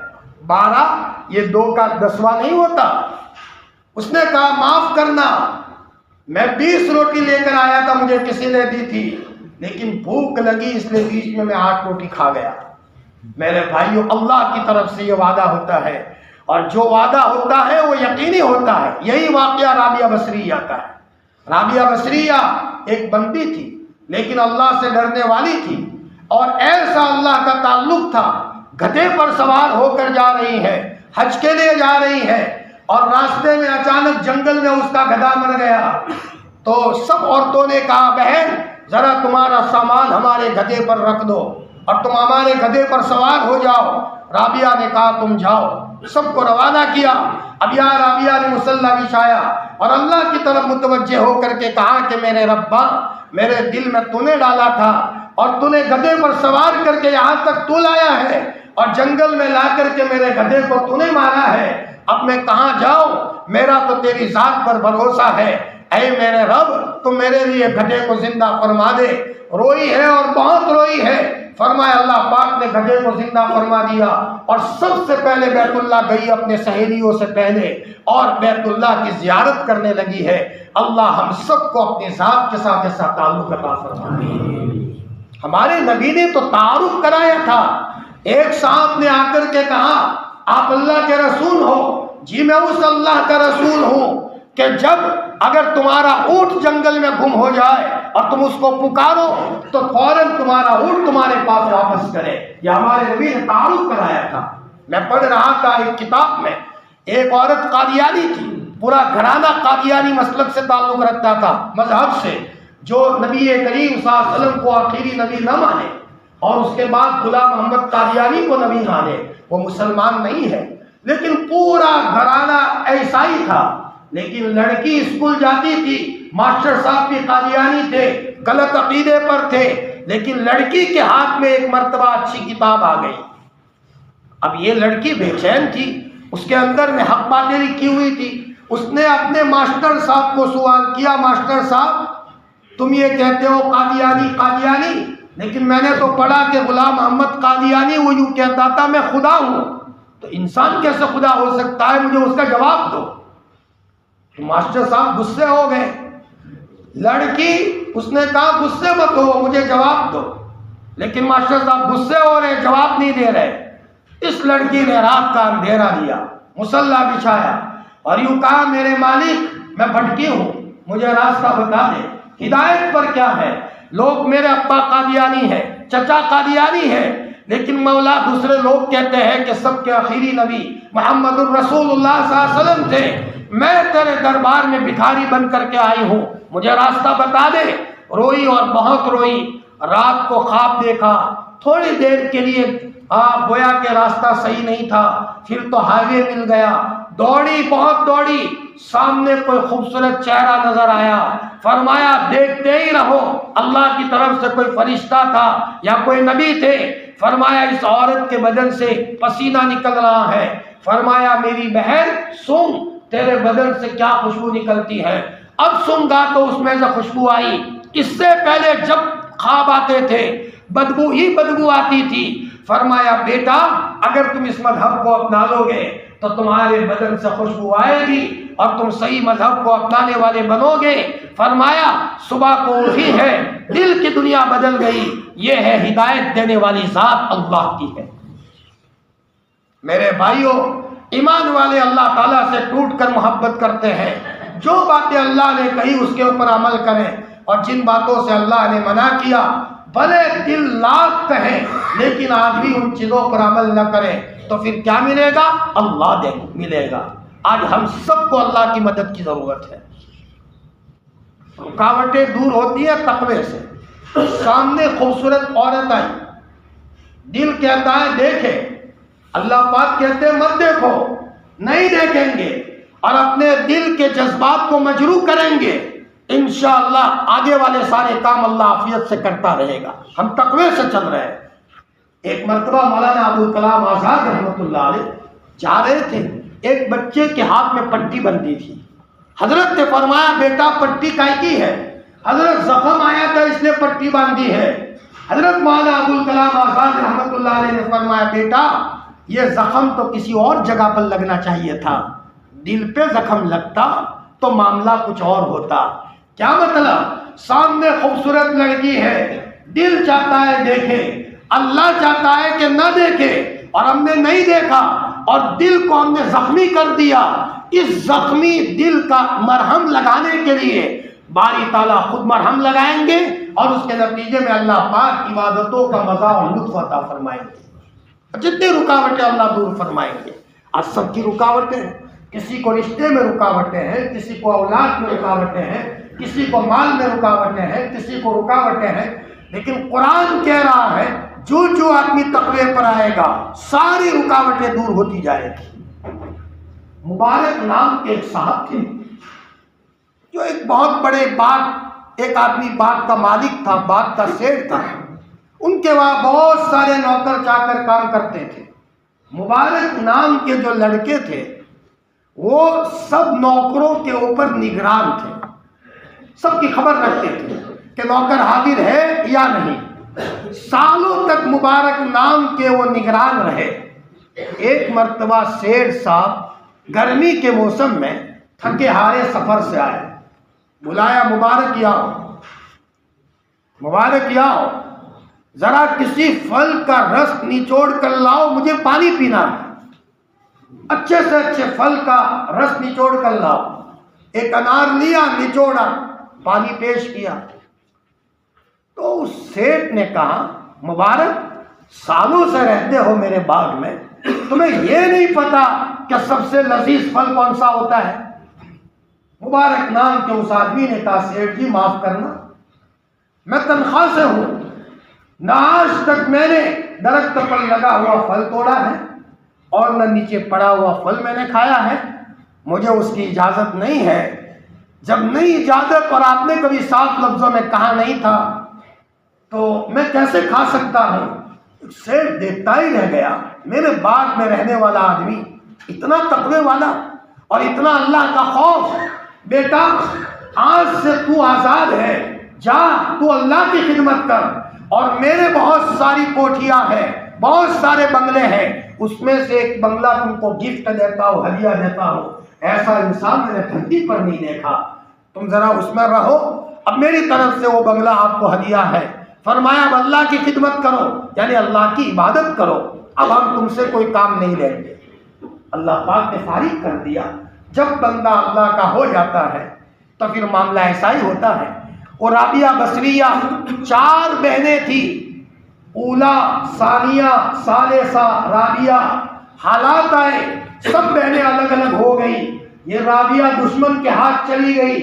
12 یہ 2 کا 10واں نہیں ہوتا۔ اس نے کہا معاف کرنا، میں 20 روٹی لے کر آیا تھا، مجھے کسی نے دی تھی، لیکن بھوک لگی اس لیے بیچ میں 8 روٹی کھا گیا۔ میرے بھائیو اللہ کی طرف سے یہ وعدہ ہوتا ہے، اور جو وعدہ ہوتا ہے وہ یقینی ہوتا ہے۔ یہی واقعہ رابعہ بصریہ کا ہے۔ رابعہ بصریہ ایک بندی تھی لیکن اللہ سے ڈرنے والی تھی، اور ایسا اللہ کا تعلق تھا، گدھے پر سوار ہو کر جا رہی ہے، حج کے لیے جا رہی ہے، اور راستے میں اچانک جنگل میں اس کا گدھا مر گیا۔ تو سب عورتوں نے کہا بہن ذرا تمہارا سامان ہمارے گدھے پر رکھ دو اور تم ہمارے گدھے پر سوار ہو جاؤ۔ رابعہ نے کہا تم جاؤ، سب کو روانہ کیا۔ اب یا رابعہ نے مصلی بچھایا اور اللہ کی طرف متوجہ ہو کر کے کہا کہ میرے ربا، میرے دل میں تو نے ڈالا تھا اور تو نے گدھے پر سوار کر کے یہاں تک تو لایا ہے، اور جنگل میں لا کر کے میرے گدھے کو تو نے مارا ہے، اب میں کہاں جاؤں؟ میرا تو تیری ذات پر بھروسہ ہے، اے میرے رب تو میرے لیے گدھے کو زندہ فرما دے۔ روئی ہے اور بہت روئی ہے۔ فرمایا اللہ پاک نے گدھے کو زندہ فرما دیا، اور سب سے پہلے بیت اللہ گئی اپنے سہیلیوں سے پہلے، اور بیت اللہ کی زیارت کرنے لگی ہے۔ اللہ ہم سب کو اپنی ذات کے ساتھ ایسا تعلق عطا فرمائے۔ ہمارے نبی نے تو تعارف کرایا تھا۔ ایک صاحب نے آ کر کے کہا آپ اللہ کے رسول ہو؟ جی میں اس اللہ کا رسول ہوں کہ جب اگر تمہارا اونٹ جنگل میں گم ہو جائے اور تم اس کو پکارو تو فوراً تمہارا اونٹ تمہارے پاس واپس کرے۔ یہ ہمارے نبی نے تعارف کرایا تھا۔ میں پڑھ رہا تھا ایک کتاب میں، ایک عورت قادیانی تھی، پورا گھرانہ قادیانی مسلک سے تعلق رکھتا تھا، مذہب سے، جو نبی کریم صلی اللہ علیہ وسلم کو آخری نبی نہ مانے اور اس کے بعد غلام محمد قادیانی کو نبی مانے، وہ مسلمان نہیں ہے، لیکن پورا گھرانہ ایسا ہی تھا۔ لیکن لڑکی اسکول جاتی تھی، ماسٹر صاحب بھی قادیانی تھے، غلط عقیدے پر تھے، لیکن لڑکی کے ہاتھ میں ایک مرتبہ اچھی کتاب آ گئی۔ اب یہ لڑکی بے چین تھی، اس کے اندر میں حق باتیں لکھی ہوئی تھی۔ اس نے اپنے ماسٹر صاحب کو سوال کیا، ماسٹر صاحب تم یہ کہتے ہو قادیانی قادیانی، لیکن میں نے تو پڑھا کہ غلام محمد قادیانی وہ یوں کہتا تھا میں خدا ہوں، تو انسان کیسے خدا ہو سکتا ہے؟ مجھے اس کا جواب دو۔ تو ماسٹر صاحب غصے ہو گئے۔ لڑکی اس نے کہا غصے مت ہو، مجھے جواب دو، لیکن ماسٹر صاحب غصے ہو رہے، جواب نہیں دے رہے۔ اس لڑکی نے رات کا اندھیرا لیا، مصلی بچھایا اور یوں کہا میرے مالک میں بھٹکی ہوں، مجھے راستہ بتا دے، ہدایت پر کیا ہے؟ لوگ میرے ابا قادیانی ہے، چچا قادیانی ہے، لیکن مولا دوسرے لوگ کہتے ہیں کہ سب کے آخری نبی محمد الرسول اللہ صلی اللہ علیہ وسلم تھے۔ میں تیرے دربار میں بھکاری بن کر کے آئی ہوں، مجھے راستہ بتا دے۔ روئی اور بہت روئی، رات کو خواب دیکھا، تھوڑی دیر کے لیے گویا کہ راستہ صحیح نہیں تھا، پھر تو ہائی وے مل گیا، دوڑی بہت دوڑی، سامنے کوئی خوبصورت چہرہ نظر آیا، فرمایا دیکھتے ہی رہو، اللہ کی طرف سے کوئی فرشتہ تھا یا کوئی نبی تھے۔ فرمایا اس عورت کے بدن سے پسینہ نکل رہا ہے، فرمایا میری بہن سن تیرے بدن سے کیا خوشبو نکلتی ہے۔ اب سنگا تو اس میں سے خوشبو آئی، اس سے پہلے جب خواب آتے تھے بدبو ہی بدبو آتی تھی۔ فرمایا بیٹا اگر تم اس مذہب کو اپنا لو گے تو تمہارے بدن سے خوشبو آئے گی اور تم صحیح مذہب کو اپنانے والے بنو گے۔ فرمایا صبح کو اٹھی ہے، دل کی دنیا بدل گئی، یہ ہے ہدایت دینے والی ذات اللہ کی ہے۔ میرے بھائیوں، ایمان والے اللہ تعالیٰ سے ٹوٹ کر محبت کرتے ہیں، جو باتیں اللہ نے کہی اس کے اوپر عمل کریں، اور جن باتوں سے اللہ نے منع کیا بھلے دل لاکھ کہیں لیکن آدمی ان چیزوں پر عمل نہ کرے تو پھر کیا ملے گا؟ اللہ دے ملے گا۔ آج ہم سب کو اللہ کی مدد کی ضرورت ہے۔ رکاوٹیں دور ہوتی ہیں تقوی سے۔ سامنے خوبصورت عورت آئی، دل کہتا ہے دیکھے، اللہ پاک کہتے ہیں مت دیکھو، نہیں دیکھیں گے اور اپنے دل کے جذبات کو مجروح کریں گے، انشاءاللہ آگے والے سارے کام اللہ عافیت سے کرتا رہے گا۔ ہم تقوی سے چل رہے ہیں۔ ایک مرتبہ مولانا ابوالکلام آزاد رحمۃ اللہ علیہ جا رہے تھے، ایک بچے کے ہاتھ میں پٹی بندھی تھی۔ حضرت نے فرمایا بیٹا پٹی کائے کی ہے؟ حضرت زخم آیا تھا اس نے پٹی باندھی ہے۔ حضرت مولانا ابوالکلام آزاد رحمۃ اللہ علیہ نے فرمایا بیٹا یہ زخم تو کسی اور جگہ پر لگنا چاہیے تھا، دل پہ زخم لگتا تو معاملہ کچھ اور ہوتا۔ کیا مطلب؟ سامنے خوبصورت لڑکی ہے، دل چاہتا ہے دیکھے، اللہ چاہتا ہے کہ نہ دیکھے، اور ہم نے نہیں دیکھا اور دل کو ہم نے زخمی کر دیا، اس زخمی دل کا مرہم لگانے کے لیے باری تعالیٰ خود مرہم لگائیں گے، اور اس کے نتیجے میں اللہ پاک عبادتوں کا مزہ اور لطف عطا فرمائیں گے، جتنی رکاوٹیں اللہ دور فرمائیں گے۔ آج سب کی رکاوٹیں ہیں، کسی کو رشتے میں رکاوٹیں ہیں، کسی کو اولاد میں رکاوٹیں ہیں، کسی کو مال میں رکاوٹیں ہیں، کسی کو رکاوٹیں ہیں، لیکن قرآن کہہ رہا ہے جو جو آدمی تقوی پر آئے گا ساری رکاوٹیں دور ہوتی جائے گی۔ مبارک نام کے ایک صاحب تھے جو ایک بہت بڑے باغ، ایک آدمی باغ کا مالک تھا، باغ کا سیٹھ تھا، ان کے وہاں بہت سارے نوکر چاکر کام کرتے تھے۔ مبارک نام کے جو لڑکے تھے وہ سب نوکروں کے اوپر نگران تھے، سب کی خبر رکھتے تھے کہ نوکر حاضر ہے یا نہیں۔ سالوں تک مبارک نام کے وہ نگران رہے۔ ایک مرتبہ سیٹھ صاحب گرمی کے موسم میں تھکے ہارے سفر سے آئے، بلایا مبارک آؤ، مبارک آؤ، ذرا کسی پھل کا رس نچوڑ کر لاؤ، مجھے پانی پینا ہے، اچھے سے اچھے پھل کا رس نچوڑ کر لاؤ۔ ایک انار لیا، نچوڑا، پانی پیش کیا۔ تو اس سیٹھ نے کہا مبارک سالوں سے رہتے ہو میرے باغ میں، تمہیں یہ نہیں پتا کہ سب سے لذیذ پھل کون سا ہوتا ہے؟ مبارک نام کے اس آدمی نے کہا سیٹھ جی معاف کرنا، میں تنخواہ سے ہوں، نہ آج تک میں نے درخت پر لگا ہوا پھل توڑا ہے اور نہ نیچے پڑا ہوا پھل میں نے کھایا ہے، مجھے اس کی اجازت نہیں ہے۔ جب نہیں اجازت اور آپ نے کبھی صاف لفظوں میں کہا نہیں تھا تو میں کیسے کھا سکتا ہوں؟ سیٹھ دیکھتا ہی رہ گیا، میرے باغ میں رہنے والا آدمی اتنا تقوی والا اور اتنا اللہ کا خوف۔ بیٹا آج سے تو آزاد ہے، جا تو اللہ کی خدمت کر، اور میرے بہت ساری کوٹھیاں ہیں، بہت سارے بنگلے ہیں، اس میں سے ایک بنگلہ تم کو گفٹ دیتا ہوں، ہدیہ دیتا ہوں۔ ایسا انسان میں نے دھرتی پر نہیں دیکھا، تم ذرا اس میں رہو، اب میری طرف سے وہ بنگلہ آپ کو ہدیہ ہے۔ فرمایا اب اللہ کی خدمت کرو، یعنی اللہ کی عبادت کرو، اب ہم تم سے کوئی کام نہیں لیں گے۔ اللہ پاک نے فارغ کر دیا۔ جب بندہ اللہ کا ہو جاتا ہے تو پھر معاملہ ایسا ہی ہوتا ہے۔ اور رابعہ بصریہ 4 بہنیں تھی، اولا، ثانیہ، ثالثہ، رابعہ۔ حالات آئے، سب بہنیں الگ الگ ہو گئی۔ یہ رابعہ دشمن کے ہاتھ چلی گئی،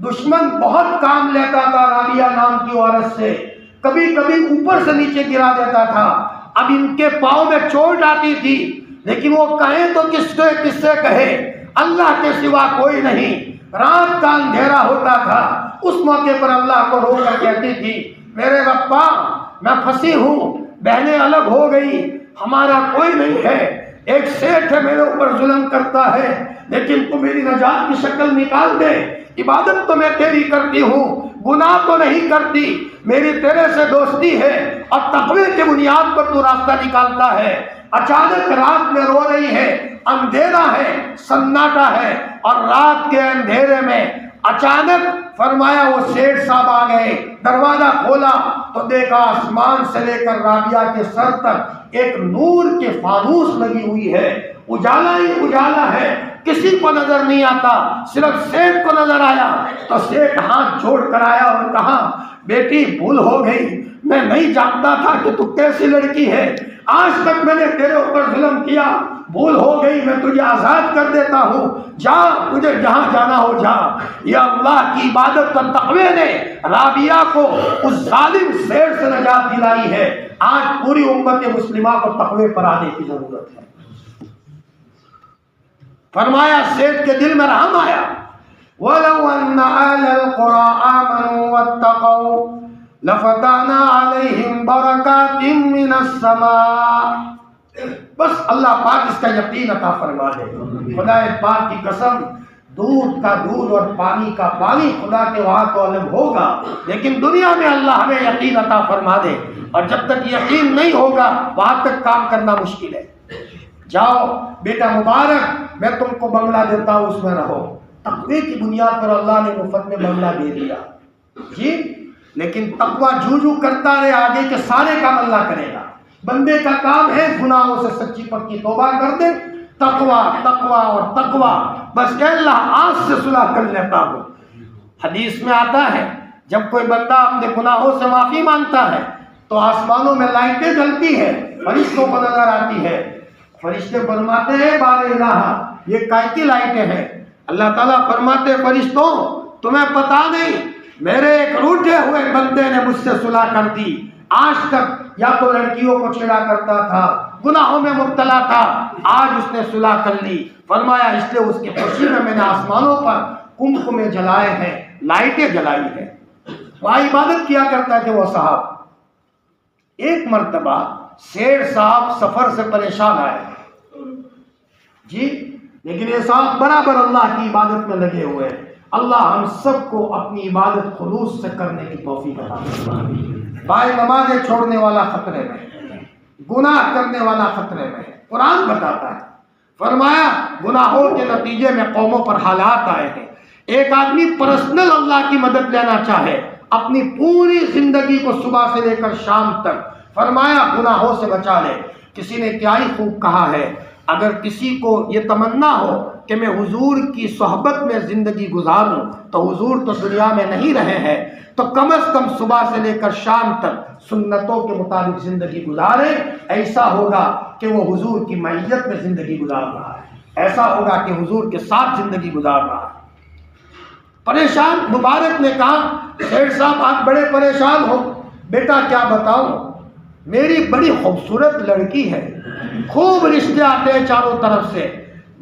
دشمن بہت کام لیتا تھا رابعہ نام کی عورت سے، کبھی کبھی اوپر سے نیچے گرا دیتا تھا۔ اب ان کے پاؤں میں چوٹ آتی تھی، لیکن وہ کہیں تو کس سے کہے، اللہ کے سوا کوئی نہیں۔ رات کا اندھیرا ہوتا تھا، اس موقع پر اللہ کو رو کر کہتی تھی میرے ربا میں پھنسی ہوں، بہنیں الگ ہو گئی، ہمارا کوئی نہیں ہے، ایک سیٹھ ہے میرے اوپر ظلم کرتا ہے، لیکن تو میری نجات کی شکل نکال دے۔ عبادت تو میں تیری کرتی ہوں، گناہ تو نہیں کرتی، میری تیرے سے دوستی ہے اور تقوی کی بنیاد پر تو راستہ نکالتا ہے۔ اچانک رات میں رو رہی ہے، اندھیرا ہے، سناٹا ہے، اور رات کے اندھیرے میں اچانک فرمایا وہ سیٹھ صاحب آ گئے، دروازہ کھولا تو دیکھا آسمان سے لے کر رابعہ کے سر تک ایک نور کے فانوس لگی ہوئی ہے، اجالا ہی اجالا ہے، کسی کو نظر نہیں آتا، صرف سیٹھ کو نظر آیا۔ تو سیٹھ ہاتھ جوڑ کر آیا اور کہا بیٹی بھول ہو گئی، میں نہیں جانتا تھا کہ تو کیسی لڑکی ہے، آج تک میں نے تیرے اوپر ظلم کیا، بھول ہو گئی، میں تجھے آزاد کر دیتا ہوں، جا تجھے جہاں جانا ہو جا۔ یہ اللہ کی عبادت اور تقوی نے رابعہ کو اس ظالم سیٹھ سے نجات دلائی ہے۔ آج پوری امت مسلمہ کو تقوی پر آنے کی ضرورت ہے۔ فرمایا سیٹھ کے دل میں رحم آیا، وَلَوْ أَنَّ أَهْلَ الْقُرَىٰ آمَنُوا وَاتَّقَوْا لَفَتَحْنَا عَلَيْهِمْ بَرَكَاتٍ مِّنَ السَّمَاءِ۔ بس اللہ پاک اس کا یقین عطا فرما دے۔ خدا پاک کی قسم، دودھ کا دودھ اور پانی کا پانی خدا کے وہاں تو الگ ہوگا، لیکن دنیا میں اللہ ہمیں یقین عطا فرما دے، اور جب تک یقین نہیں ہوگا وہاں تک کام کرنا مشکل ہے۔ جاؤ بیٹا مبارک، میں تم کو بنگلہ دیتا ہوں، اس میں رہو۔ تقوی کی بنیاد پر اللہ نے مفت میں بنگلہ دے دیا جی، لیکن تقوی جو کرتا رہے آگے کے سارے کام اللہ کرے گا۔ بندے کا کام ہے گناہوں سے سچی پکی توبہ کر دے، تقوی تقوی اور تقوی، بس کہ اللہ آج سے صلح کر لیتا ہوں۔ حدیث میں آتا ہے جب کوئی بندہ اپنے گناہوں سے معافی مانگتا ہے تو آسمانوں میں لائٹیں جلتی ہے، فرشتوں کو نظر آتی ہے، فرشتے فرماتے ہیں بار الہ یہ کائکی لائٹیں ہیں؟ اللہ تعالیٰ فرماتے ہیں فرشتوں تمہیں پتا نہیں میرے ایک روٹھے ہوئے بندے نے مجھ سے صلح کر دی، آج تک یا تو لڑکیوں کو چھیڑا کرتا تھا، گناہوں میں مبتلا تھا، آج اس نے صلح کر لی۔ فرمایا اس لیے اس کی خوشی میں نے آسمانوں پر کمکمے جلائے ہیں، لائٹیں جلائی ہیں۔ وہاں عبادت کیا کرتا تھے وہ صاحب۔ ایک مرتبہ سیٹھ صاحب سفر سے پریشان آئے جی، لیکن یہ صاحب برابر اللہ کی عبادت میں لگے ہوئے ہیں۔ اللہ ہم سب کو اپنی عبادت خلوص سے کرنے کی توفیق عطا فرمائے۔ بھائی نمازیں چھوڑنے والا خطرے میں ہے، گناہ کرنے والا خطرے میں ہے۔ قرآن بتاتا ہے، فرمایا گناہوں کے نتیجے میں قوموں پر حالات آئے ہیں۔ ایک آدمی پرسنل اللہ کی مدد لینا چاہے اپنی پوری زندگی کو صبح سے لے کر شام تک، فرمایا گناہوں سے بچا لے۔ کسی نے کیا ہی خوب کہا ہے، اگر کسی کو یہ تمنا ہو کہ میں حضور کی صحبت میں زندگی گزاروں تو حضور تو دنیا میں نہیں رہے ہیں، تو کم از کم صبح سے لے کر شام تک سنتوں کے مطابق زندگی گزارے۔ ایسا ہوگا کہ وہ حضور کی معیت میں زندگی گزار رہا ہے، ایسا ہوگا کہ حضور کے ساتھ زندگی گزار رہا ہے۔ پریشان مبارک نے کہا سیٹھ صاحب آپ بڑے پریشان ہو، بیٹا کیا بتاؤں، میری بڑی خوبصورت لڑکی ہے، خوب رشتے آتے ہیں چاروں طرف سے،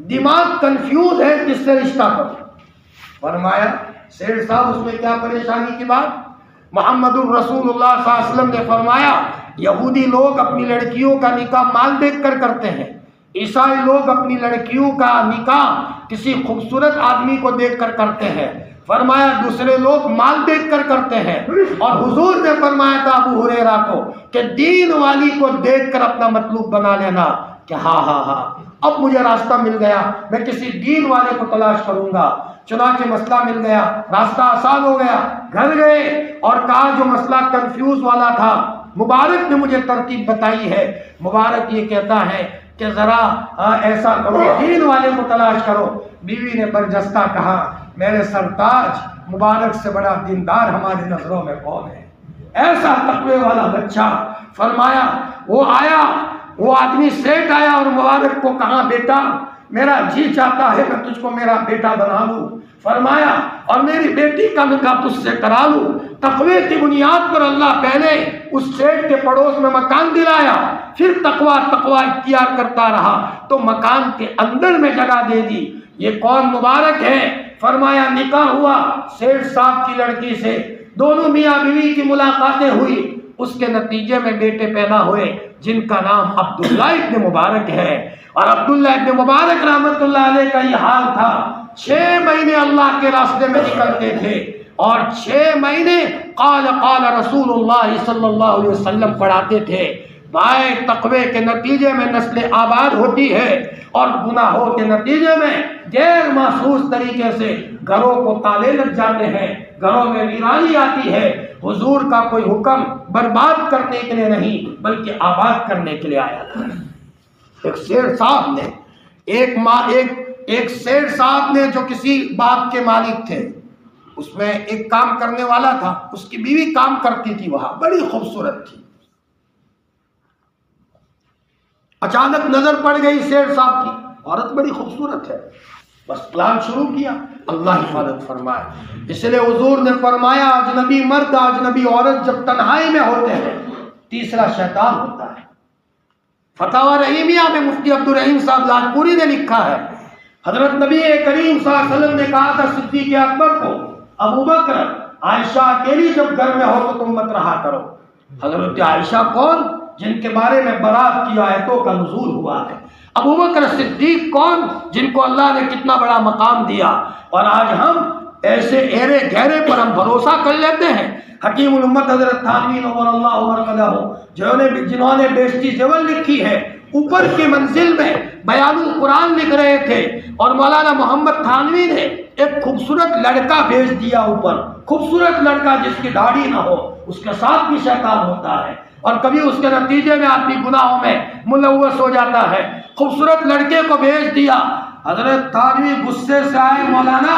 دماغ کنفیوز ہے کس سے رشتہ کروں۔ فرمایا سیٹھ صاحب اس میں کیا پریشانی کی بات؟ محمد الرسول اللہ صلی اللہ علیہ وسلم نے فرمایا یہودی لوگ اپنی لڑکیوں کا نکاح مال دیکھ کر کرتے ہیں، عیسائی لوگ اپنی لڑکیوں کا نکاح کسی خوبصورت آدمی کو دیکھ کر کرتے ہیں، فرمایا دوسرے لوگ مال دیکھ کر کرتے ہیں، اور حضور نے فرمایا تھا ابو ہریرہ کو کہ دین والی کو دیکھ کر اپنا مطلوب بنا لینا کہ ہاں اب مجھے راستہ مل گیا، میں کسی دین والے کو تلاش کروں گا۔ چنانچہ مسئلہ مل گیا، راستہ آسان ہو گیا، گھر گئے اور کہا جو مسئلہ کنفیوز والا تھا مبارک نے مجھے ترتیب بتائی ہے۔ مبارک یہ کہتا ہے کہ ذرا ایسا کرو دین والے کو تلاش کرو۔ بیوی نے برجستہ کہا میرے سرتاج مبارک سے بڑا دیندار ہماری نظروں میں کون ہے، ایسا تقوی والا بچہ۔ فرمایا وہ آیا، وہ آدمی سیٹھ آیا اور مبارک کو کہا بیٹا میرا جی چاہتا ہے میں تجھ کو میرا بیٹا بنا لوں، فرمایا اور میری بیٹی کا نکاح تجھ سے کرا لوں۔ تقوی کی بنیاد پر اللہ پہلے اس سیٹھ کے پڑوس میں مکان دلایا، پھر تقوی اختیار کرتا رہا تو مکان کے اندر میں جگہ دے دی۔ یہ کون مبارک ہے؟ فرمایا نکاح ہوا سیٹھ صاحب کی لڑکی سے، دونوں میاں بیوی کی ملاقاتیں ہوئی، اس کے نتیجے میں بیٹے پیدا ہوئے جن کا نام عبداللہ ابن مبارک ہے۔ اور عبداللہ ابن مبارک رحمت اللہ علیہ کا یہ حال تھا، 6 مہینے اللہ کے راستے میں نکلتے تھے اور 6 مہینے قال رسول اللہ صلی اللہ علیہ وسلم پڑھاتے تھے۔ بھائی تقوی کے نتیجے میں نسل آباد ہوتی ہے اور گناہوں کے نتیجے میں غیر محسوس طریقے سے گھروں کو تالے لگ جاتے ہیں، گھروں میں ویرانی آتی ہے۔ حضور کا کوئی حکم برباد کرنے کے لیے نہیں بلکہ آباد کرنے کے لیے آیا تھا۔ ایک سیٹھ صاحب نے ایک سیٹھ صاحب نے جو کسی باغ کے مالک تھے، اس میں ایک کام کرنے والا تھا، اس کی بیوی کام کرتی تھی وہاں، بڑی خوبصورت تھی۔ اچانک نظر پڑ گئی سیٹھ صاحب کی، عورت بڑی خوبصورت ہے، بس پلان شروع کیا، اللہ حفاظت فرمائے۔ اس لیے حضور نے فرمایا اجنبی مرد اجنبی عورت جب تنہائی میں ہوتے ہیں تیسرا شیطان ہوتا ہے۔ فتاوی رحیمیہ میں مفتی عبدالرحیم صاحب لاجپوری نے لکھا ہے حضرت نبی کریم صلی اللہ علیہ وسلم نے کہا تھا صدیق اکبر کو ابو بکر عائشہ اکیلی جب گھر میں ہو تو تم مت رہا کرو۔ حضرت عائشہ کون؟ جن کے بارے میں برات کی آیتوں کا نزول ہوا ہے۔ ابو بکر صدیق کون؟ جن کو اللہ نے کتنا بڑا مقام دیا، اور آج ہم ایسے ایرے گہرے پر ہم بھروسہ کر لیتے ہیں۔ حکیم الامت حضرت تھانوی نور اللہ مرقدہ جنہوں نے بیشتی زیور لکھی ہے، اوپر کی منزل میں بیان القرآن لکھ رہے تھے اور مولانا محمد تھانوی نے ایک خوبصورت لڑکا بھیج دیا اوپر، خوبصورت لڑکا جس کی داڑھی نہ ہو، اس کے ساتھ بھی شیطان ہوتا ہے۔ اور کبھی اس کے نتیجے میں آدمی گناہوں میں ملوث ہو جاتا ہے۔ خوبصورت لڑکے کو بھیج دیا، حضرت تھانوی غصے سے آئے، مولانا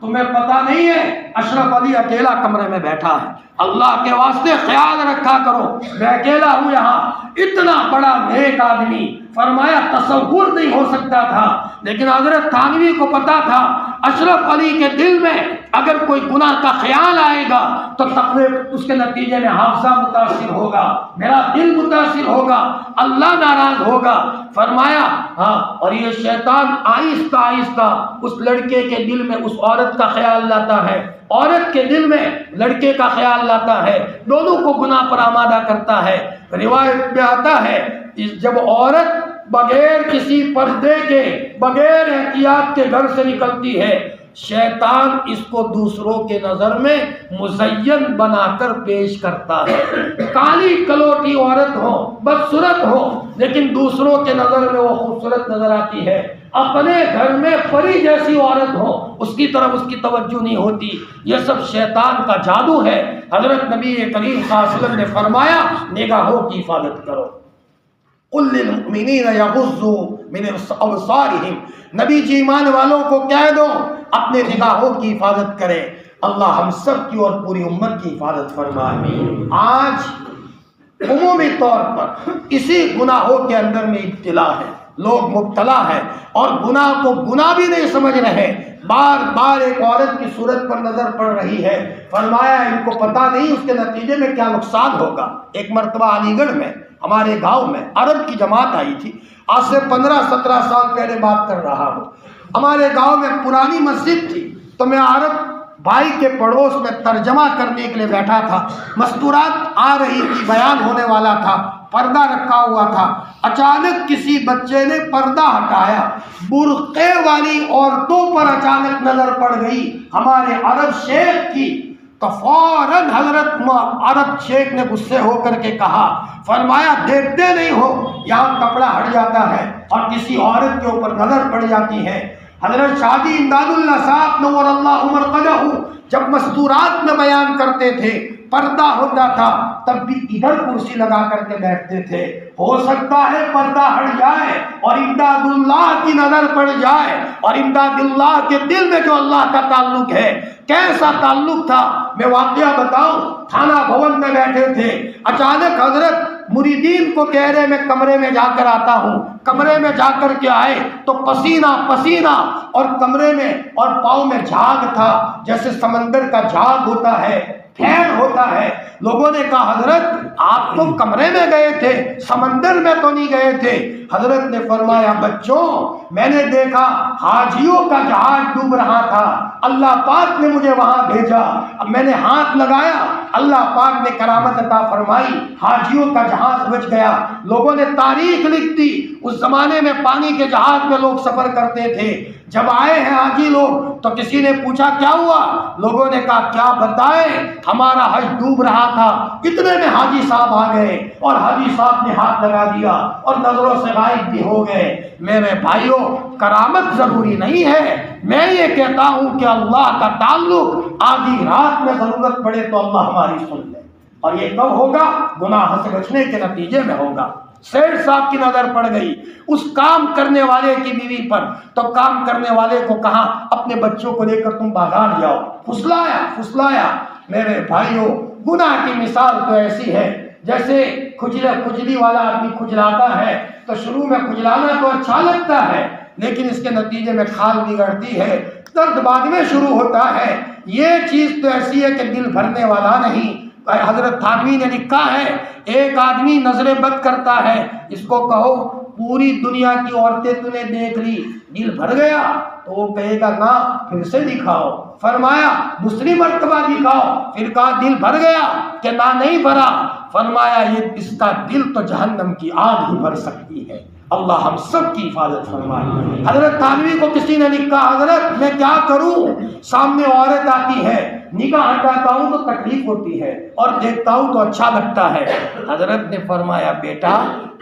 تمہیں پتہ نہیں ہے اشرف علی اکیلا کمرے میں بیٹھا ہے، اللہ کے واسطے خیال رکھا کرو، میں اکیلا ہوں یہاں۔ اتنا بڑا نیک آدمی، فرمایا تصور نہیں ہو سکتا تھا، لیکن حضرت تھانوی کو پتا تھا اشرف علی کے دل میں اگر کوئی گناہ کا خیال آئے گا تو تقوی اس کے نتیجے میں حافظہ متاثر ہوگا، میرا دل متاثر ہوگا، اللہ ناراض ہوگا۔ فرمایا ہاں، اور یہ شیطان آہستہ آہستہ اس لڑکے کے دل میں اس عورت کا خیال لاتا ہے، عورت کے دل میں لڑکے کا خیال لاتا ہے، دونوں کو گناہ پر آمادہ کرتا ہے۔ روایت میں آتا ہے جب عورت بغیر کسی پردے کے، بغیر احتیاط کے گھر سے نکلتی ہے، شیطان اس کو دوسروں کے نظر میں مزین بنا کر پیش کرتا ہے۔ کالی کلوٹی عورت ہو، بدصورت ہو، لیکن دوسروں کے نظر میں وہ خوبصورت نظر آتی ہے۔ اپنے گھر میں پری جیسی عورت ہو، اس کی طرف اس کی توجہ نہیں ہوتی۔ یہ سب شیطان کا جادو ہے۔ حضرت نبی کریم صلی اللہ علیہ وسلم نے فرمایا نگاہوں کی حفاظت کرو۔ قل للمؤمنین یغضوا من ابصارہم، نبی جی ایمان والوں کو کہہ دو اپنے نگاہوں کی حفاظت کرے۔ اللہ ہم سب کی اور پوری امت کی حفاظت فرمائے۔ آج عمومی طور پر اسی گناہوں کے اندر میں ابتلا ہے، لوگ مبتلا ہیں اور گناہ کو گناہ بھی نہیں سمجھ رہے۔ بار بار ایک عورت کی صورت پر نظر پڑ رہی ہے، فرمایا ان کو پتہ نہیں اس کے نتیجے میں کیا نقصان ہوگا۔ ایک مرتبہ علی گڑھ میں ہمارے گاؤں میں عرب کی جماعت آئی تھی، آج سے 15-17 سال پہلے بات کر رہا ہوں۔ ہمارے گاؤں میں پرانی مسجد تھی، تو میں عرب بھائی کے پڑوس میں ترجمہ کرنے کے لیے بیٹھا تھا۔ مستورات آ رہی تھی، بیان ہونے والا تھا، پردہ رکھا ہوا تھا۔ اچانک کسی بچے نے پردہ ہٹایا، برقعے والی عورتوں پر اچانک نظر پڑ گئی ہمارے عرب شیخ کی، تو فوراً حضرت عرب شیخ نے غصے ہو کر کے کہا، فرمایا دیکھتے نہیں ہو یہاں کپڑا ہٹ جاتا ہے اور کسی عورت کے اوپر نظر پڑ جاتی ہے۔ حضرت شاہ جی امداد اللہ صاحب نور اللہ مرقدہ جب مستورات میں بیان کرتے تھے، پردہ ہوتا تھا تب بھی ادھر کرسی لگا کر کے بیٹھتے تھے۔ ہو سکتا ہے پردہ ہٹ جائے اور امداد اللہ کی نظر پڑ جائے، اور امداد اللہ کے دل میں جو اللہ کا تعلق ہے، کیسا تعلق تھا میں واقعہ بتاؤں۔ تھانہ بھون میں بیٹھے تھے، اچانک حضرت مریدین کو کہہ رہے میں کمرے میں جا کر آتا ہوں۔ کمرے میں جا کر کے آئے تو پسینہ پسینہ، اور کمرے میں اور پاؤں میں جھاگ تھا، جیسے سمندر کا جھاگ ہوتا ہے، پھیل ہوتا ہے۔ لوگوں نے کہا حضرت آپ تو کمرے میں گئے تھے، سمندر میں تو نہیں گئے تھے۔ حضرت نے فرمایا بچوں میں نے دیکھا حاجیوں کا جہاز ڈوب رہا تھا، اللہ پاک نے مجھے وہاں بھیجا، اب میں نے ہاتھ لگایا، اللہ پاک نے کرامت عطا فرمائی، حاجیوں کا جہاز بچ گیا۔ لوگوں نے تاریخ لکھ دی، اس زمانے میں پانی کے جہاز میں لوگ سفر کرتے تھے۔ جب آئے ہیں حاجی لوگ تو کسی نے پوچھا کیا ہوا، لوگوں نے کہا کیا بتائیں ہمارا حج ڈوب رہا تھا، اتنے میں حاجی صاحب آ گئے اور حاجی صاحب نے ہاتھ لگا دیا اور نظروں سے غائب بھی ہو گئے۔ میرے بھائیوں کرامت ضروری نہیں ہے، میں یہ کہتا ہوں کہ اللہ کا تعلق آدھی رات میں ضرورت پڑے تو اللہ ہماری سن لے، اور یہ کب ہوگا؟ گناہ سے بچنے کے نتیجے میں ہوگا۔ سیٹھ صاحب کی نظر پڑ گئی اس کام کرنے والے کی بیوی پر، تو کام کرنے والے کو کہا اپنے بچوں کو لے کر تم بازار جاؤ، پھسلایا۔ میرے بھائیوں گناہ کی مثال تو ایسی ہے جیسے کھجلی والا آدمی کھجلاتا ہے تو شروع میں کھجلانا تو اچھا لگتا ہے، لیکن اس کے نتیجے میں کھال بگڑتی ہے، درد بعد میں شروع ہوتا ہے۔ یہ چیز تو ایسی ہے کہ دل بھرنے والا نہیں۔ حضرت تھانوی نے لکھا ہے ایک آدمی نظر بد کرتا ہے، اس کو کہو پوری دنیا کی عورتیں تو نے دیکھ لی، دل بھر گیا؟ تو وہ کہے گا نہ، پھر سے دکھاؤ۔ فرمایا دوسری مرتبہ دکھاؤ، پھر کہا دل بھر گیا کہ نہ نہیں بھرا؟ فرمایا یہ اس کا دل تو جہنم کی آگ ہی بھر سکتی ہے۔ اللہ ہم سب کی حفاظت فرمائے۔ حضرت تھانوی کو کسی نے لکھا حضرت میں کیا کروں، سامنے عورت آتی ہے، نگاہ ہٹاتا ہوں تو تکلیف ہوتی ہے اور دیکھتا ہوں تو اچھا لگتا ہے۔ حضرت نے فرمایا بیٹا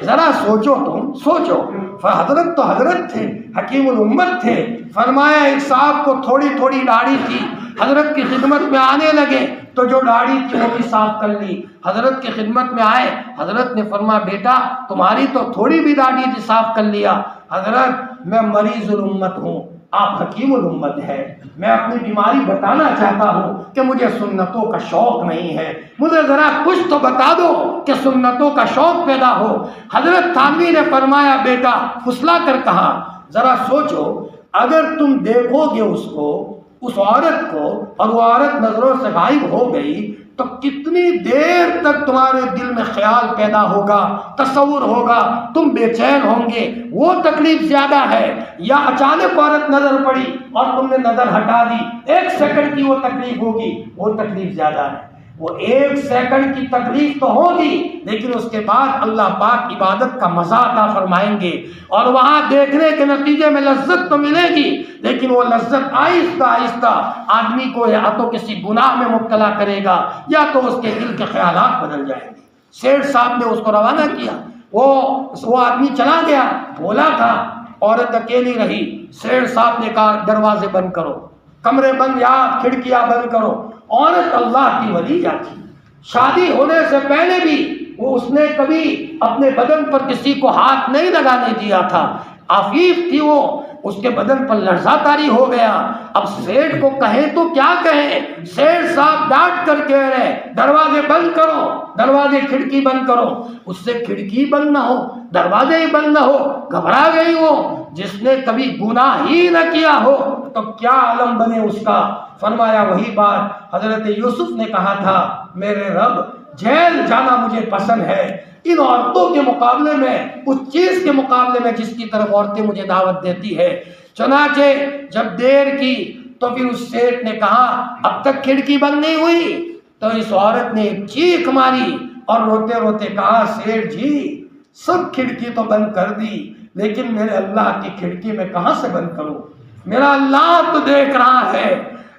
ذرا سوچو، تم سوچو۔ حضرت تو حضرت تھے، حکیم الامت تھے۔ فرمایا ایک صاحب کو تھوڑی تھوڑی داڑھی تھی، حضرت کی خدمت میں آنے لگے، تو جو داڑھی تھی وہ بھی صاف کر لی. حضرت کی خدمت میں آئے, حضرت نے فرمایا بیٹا تمہاری تو تھوڑی بھی داڑھی تھی, صاف کر لیا. حضرت میں مریض الامت ہوں, آپ حکیم الامت ہے, میں اپنی بیماری بتانا چاہتا ہوں کہ مجھے سنتوں کا شوق نہیں ہے, مجھے ذرا کچھ تو بتا دو کہ سنتوں کا شوق پیدا ہو. حضرت تھانوی نے فرمایا بیٹا, پھسلا کر کہا ذرا سوچو, اگر تم دیکھو گے اس عورت کو اور وہ عورت نظروں سے غائب ہو گئی تو کتنی دیر تک تمہارے دل میں خیال پیدا ہوگا, تصور ہوگا, تم بے چین ہوں گے. وہ تکلیف زیادہ ہے یا اچانک عورت نظر پڑی اور تم نے نظر ہٹا دی, 1 سیکنڈ کی وہ تکلیف ہوگی, وہ تکلیف زیادہ ہے. وہ 1 سیکنڈ کی تکلیف تو ہوگی لیکن اس کے بعد اللہ پاک عبادت کا مزہ عطا فرمائیں گے اور وہاں دیکھنے کے نتیجے میں لذت تو ملے گی, لیکن وہ لذت آہستہ آہستہ آدمی کو یا تو کسی گناہ میں مبتلا کرے گا یا تو اس کے دل کے خیالات بدل جائیں گے. سیٹھ صاحب نے اس کو روانہ کیا, وہ آدمی چلا گیا, بولا تھا, عورت اکیلی رہی. سیٹھ صاحب نے کہا دروازے بند کرو, کمرے بند یا کھڑکیاں بند کرو. عورت اللہ کی ولی تھی, شادی ہونے سے پہلے بھی اس نے کبھی اپنے بدن پر کسی کو ہاتھ نہیں لگانے دیا تھا, عفیف تھی وہ, اس کے بدن پر لرزہ طاری ہو گیا. اب سیٹھ کو کہیں تو کیا کہیں, سیٹھ صاحب ڈانٹ کر کہہ رہے دروازے بند کرو, دروازے کھڑکی بند کرو. اس سے کھڑکی بند نہ ہو, دروازے ہی بند نہ ہو, گھبرا گئی وہ. جس نے کبھی گناہ ہی نہ کیا ہو تو کیا عالم بنے اس کا. فرمایا وہی بات حضرت یوسف نے کہا تھا, میرے رب جیل جانا مجھے پسند ہے ان عورتوں کے مقابلے میں, اس چیز کے مقابلے میں جس کی طرف عورتیں مجھے دعوت دیتی ہے. چنانچہ جب دیر کی تو پھر اس سیٹھ نے کہا اب تک کھڑکی بند نہیں ہوئی, تو اس عورت نے چیخ ماری اور روتے روتے کہا سیٹھ جی سب کھڑکی تو بند کر دی لیکن میرے اللہ کی کھڑکی میں کہاں سے بند کروں, میرا اللہ تو دیکھ رہا ہے.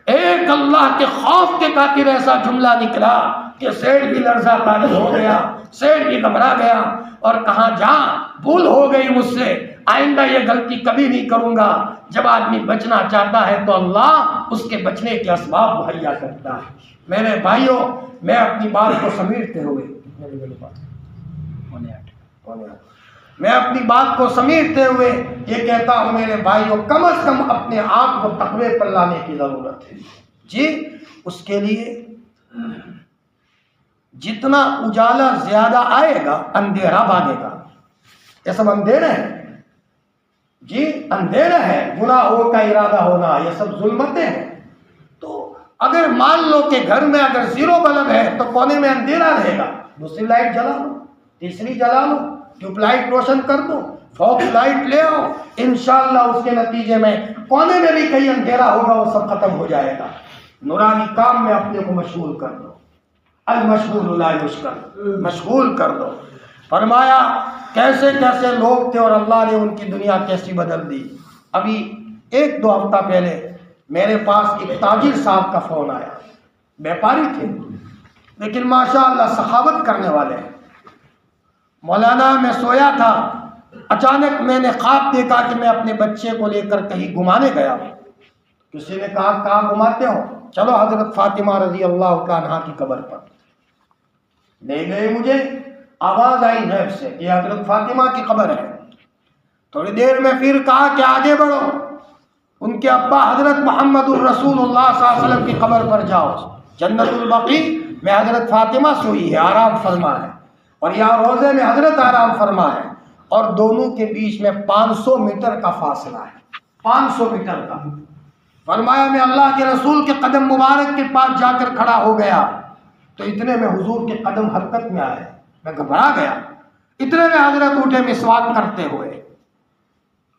ایک اللہ کے خوف کے خاطر ایسا جملہ نکلا کہ سیٹھ بھی لرزہ طاری ہو گیا, سیٹھ بھی گھبرا گیا اور کہا جا بھول ہو گئی مجھ سے, آئندہ یہ غلطی کبھی نہیں کروں گا. جب آدمی بچنا چاہتا ہے تو اللہ اس کے بچنے کے اسباب مہیا کرتا ہے. میرے بھائیوں, میں اپنی بات کو سمیٹتے ہوئے یہ کہتا ہوں میرے بھائیوں, کم از کم اپنے آپ کو تقوی پر لانے کی ضرورت ہے. جی اس کے لیے جتنا اجالا زیادہ آئے گا اندھیرا بھاگے گا. یہ سب اندھیرے ہیں جی, اندھیرا ہے. گناہوں کا ارادہ ہونا یہ سب ظلمتیں ہیں. تو اگر مان لو کہ گھر میں اگر 0 بلب ہے تو کونے میں اندھیرا رہے گا, دوسری لائٹ جلا لو, تیسری جلا لو, ٹیوب لائٹ روشن کر دو, فوکس لائٹ لے آؤ, انشاءاللہ اس کے نتیجے میں کونے میں بھی کہیں اندھیرا ہوگا وہ سب ختم ہو جائے گا. نورانی کام میں اپنے کو مشغول کر دو, المشغول لا یشکر, مشغول کر دو. فرمایا کیسے کیسے لوگ تھے اور اللہ نے ان کی دنیا کیسی بدل دی. ابھی 1-2 ہفتہ پہلے میرے پاس ایک تاجر صاحب کا فون آیا, بیپاری تھے لیکن ماشاءاللہ سخاوت کرنے والے ہیں. مولانا میں سویا تھا, اچانک میں نے خواب دیکھا کہ میں اپنے بچے کو لے کر کہیں گھمانے گیا ہوں. کسی نے کہا کہاں گھماتے ہو؟ چلو حضرت فاطمہ رضی اللہ عنہا کی قبر پر لے گئے. مجھے آواز آئی نیب سے کہ حضرت فاطمہ کی قبر ہے. تھوڑی دیر میں پھر کہا کہ آگے بڑھو, ان کے ابا حضرت محمد الرسول اللہ صلی اللہ علیہ وسلم کی قبر پر جاؤ. جنت البقیع میں حضرت فاطمہ سوئی ہے, آرام فرما ہے, اور یہاں روزے میں حضرت آرام فرما ہے, اور دونوں کے بیچ میں 500 میٹر کا فاصلہ ہے, 500 میٹر کا. فرمایا میں اللہ کے رسول کے قدم مبارک کے پاس جا کر کھڑا ہو گیا تو اتنے میں حضور کے قدم حرکت میں آئے, میں گھبرا گیا. اتنے میں حضرت اٹھے مسواک کرتے ہوئے.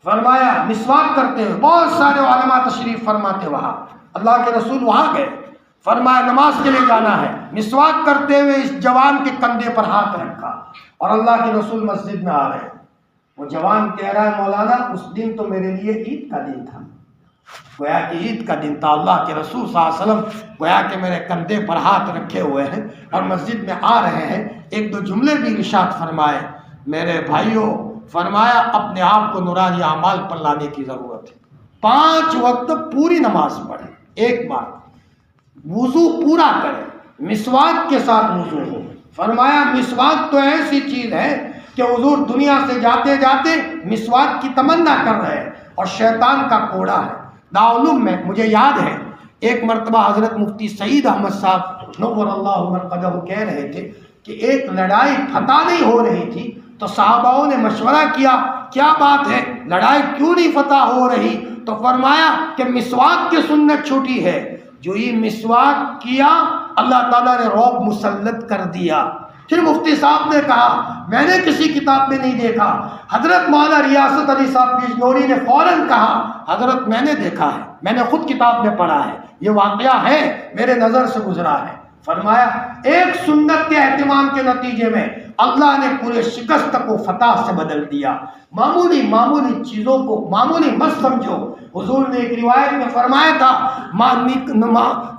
فرمایا مسواک کرتے ہوئے, بہت سارے علماء تشریف فرماتے وہاں, اللہ کے رسول وہاں گئے. فرمایا نماز کے لیے جانا ہے. مسواک کرتے ہوئے اس جوان کے کندھے پر ہاتھ رکھا اور اللہ کے رسول مسجد میں آ رہے ہیں. وہ جوان کہہ رہا ہے مولانا اس دن تو میرے لیے عید کا دن تھا, گویا کہ عید کا دن تھا. اللہ کے رسول صلی اللہ علیہ وسلم گویا کہ میرے کندھے پر ہاتھ رکھے ہوئے ہیں اور مسجد میں آ رہے ہیں. 1-2 جملے بھی ارشاد فرمائے. میرے بھائیوں, فرمایا اپنے آپ کو نورانی اعمال پر لانے کی ضرورت ہے. 5 وقت پوری نماز پڑھیں, ایک بار وضو پورا کریں, مسواک کے ساتھ وضو ہو۔ فرمایا مسواک تو ایسی چیز ہے کہ حضور دنیا سے جاتے جاتے مسواک کی تمنا کر رہے ہیں، اور شیطان کا کوڑا ہے۔ دارالعلوم میں مجھے یاد ہے ایک مرتبہ حضرت مفتی سعید احمد صاحب نور اللہ مرقدہ کہہ رہے تھے کہ ایک لڑائی فتح نہیں ہو رہی تھی، تو صحاباؤں نے مشورہ کیا کیا بات ہے، لڑائی کیوں نہیں فتح ہو رہی؟ تو فرمایا کہ مسواک کی سنت چھوٹی ہے، جو یہ مسواک کیا اللہ تعالیٰ نے رعب مسلط کر دیا۔ پھر مفتی صاحب نے کہا میں نے کسی کتاب میں نہیں دیکھا، حضرت مولانا ریاست علی صاحب بجنوری نے فوراً کہا حضرت میں نے دیکھا ہے، میں نے خود کتاب میں پڑھا ہے، یہ واقعہ ہے، میرے نظر سے گزرا ہے۔ فرمایا ایک سنت کے اہتمام کے نتیجے میں اللہ نے پورے شکست کو فتح سے بدل دیا۔ معمولی چیزوں کو معمولی مت سمجھو۔ حضور نے ایک روایت میں فرمایا تھا،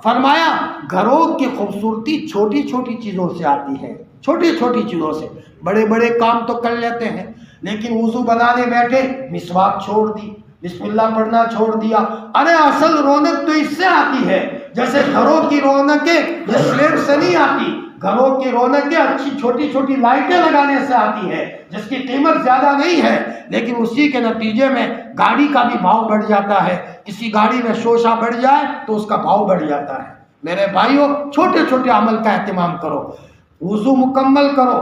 فرمایا گھروں کی خوبصورتی چھوٹی چھوٹی چیزوں سے آتی ہے، چھوٹی چھوٹی چیزوں سے۔ بڑے بڑے کام تو کر لیتے ہیں، لیکن وضو بنانے بیٹھے مسواک چھوڑ دی، بسم اللہ پڑھنا چھوڑ دیا۔ ارے اصل رونق تو اس سے آتی ہے، جیسے گھروں کی رونقیں سلیب سے نہیں آتی، گھروں کی رونقیں اچھی چھوٹی چھوٹی لائٹیں لگانے سے آتی ہے، جس کی قیمت زیادہ نہیں ہے، لیکن اسی کے نتیجے میں گاڑی کا بھی بھاؤ بڑھ جاتا ہے۔ کسی گاڑی میں شوشہ بڑھ جائے تو اس کا بھاؤ بڑھ جاتا ہے۔ میرے بھائیوں چھوٹے چھوٹے عمل کا اہتمام کرو، وضو مکمل کرو،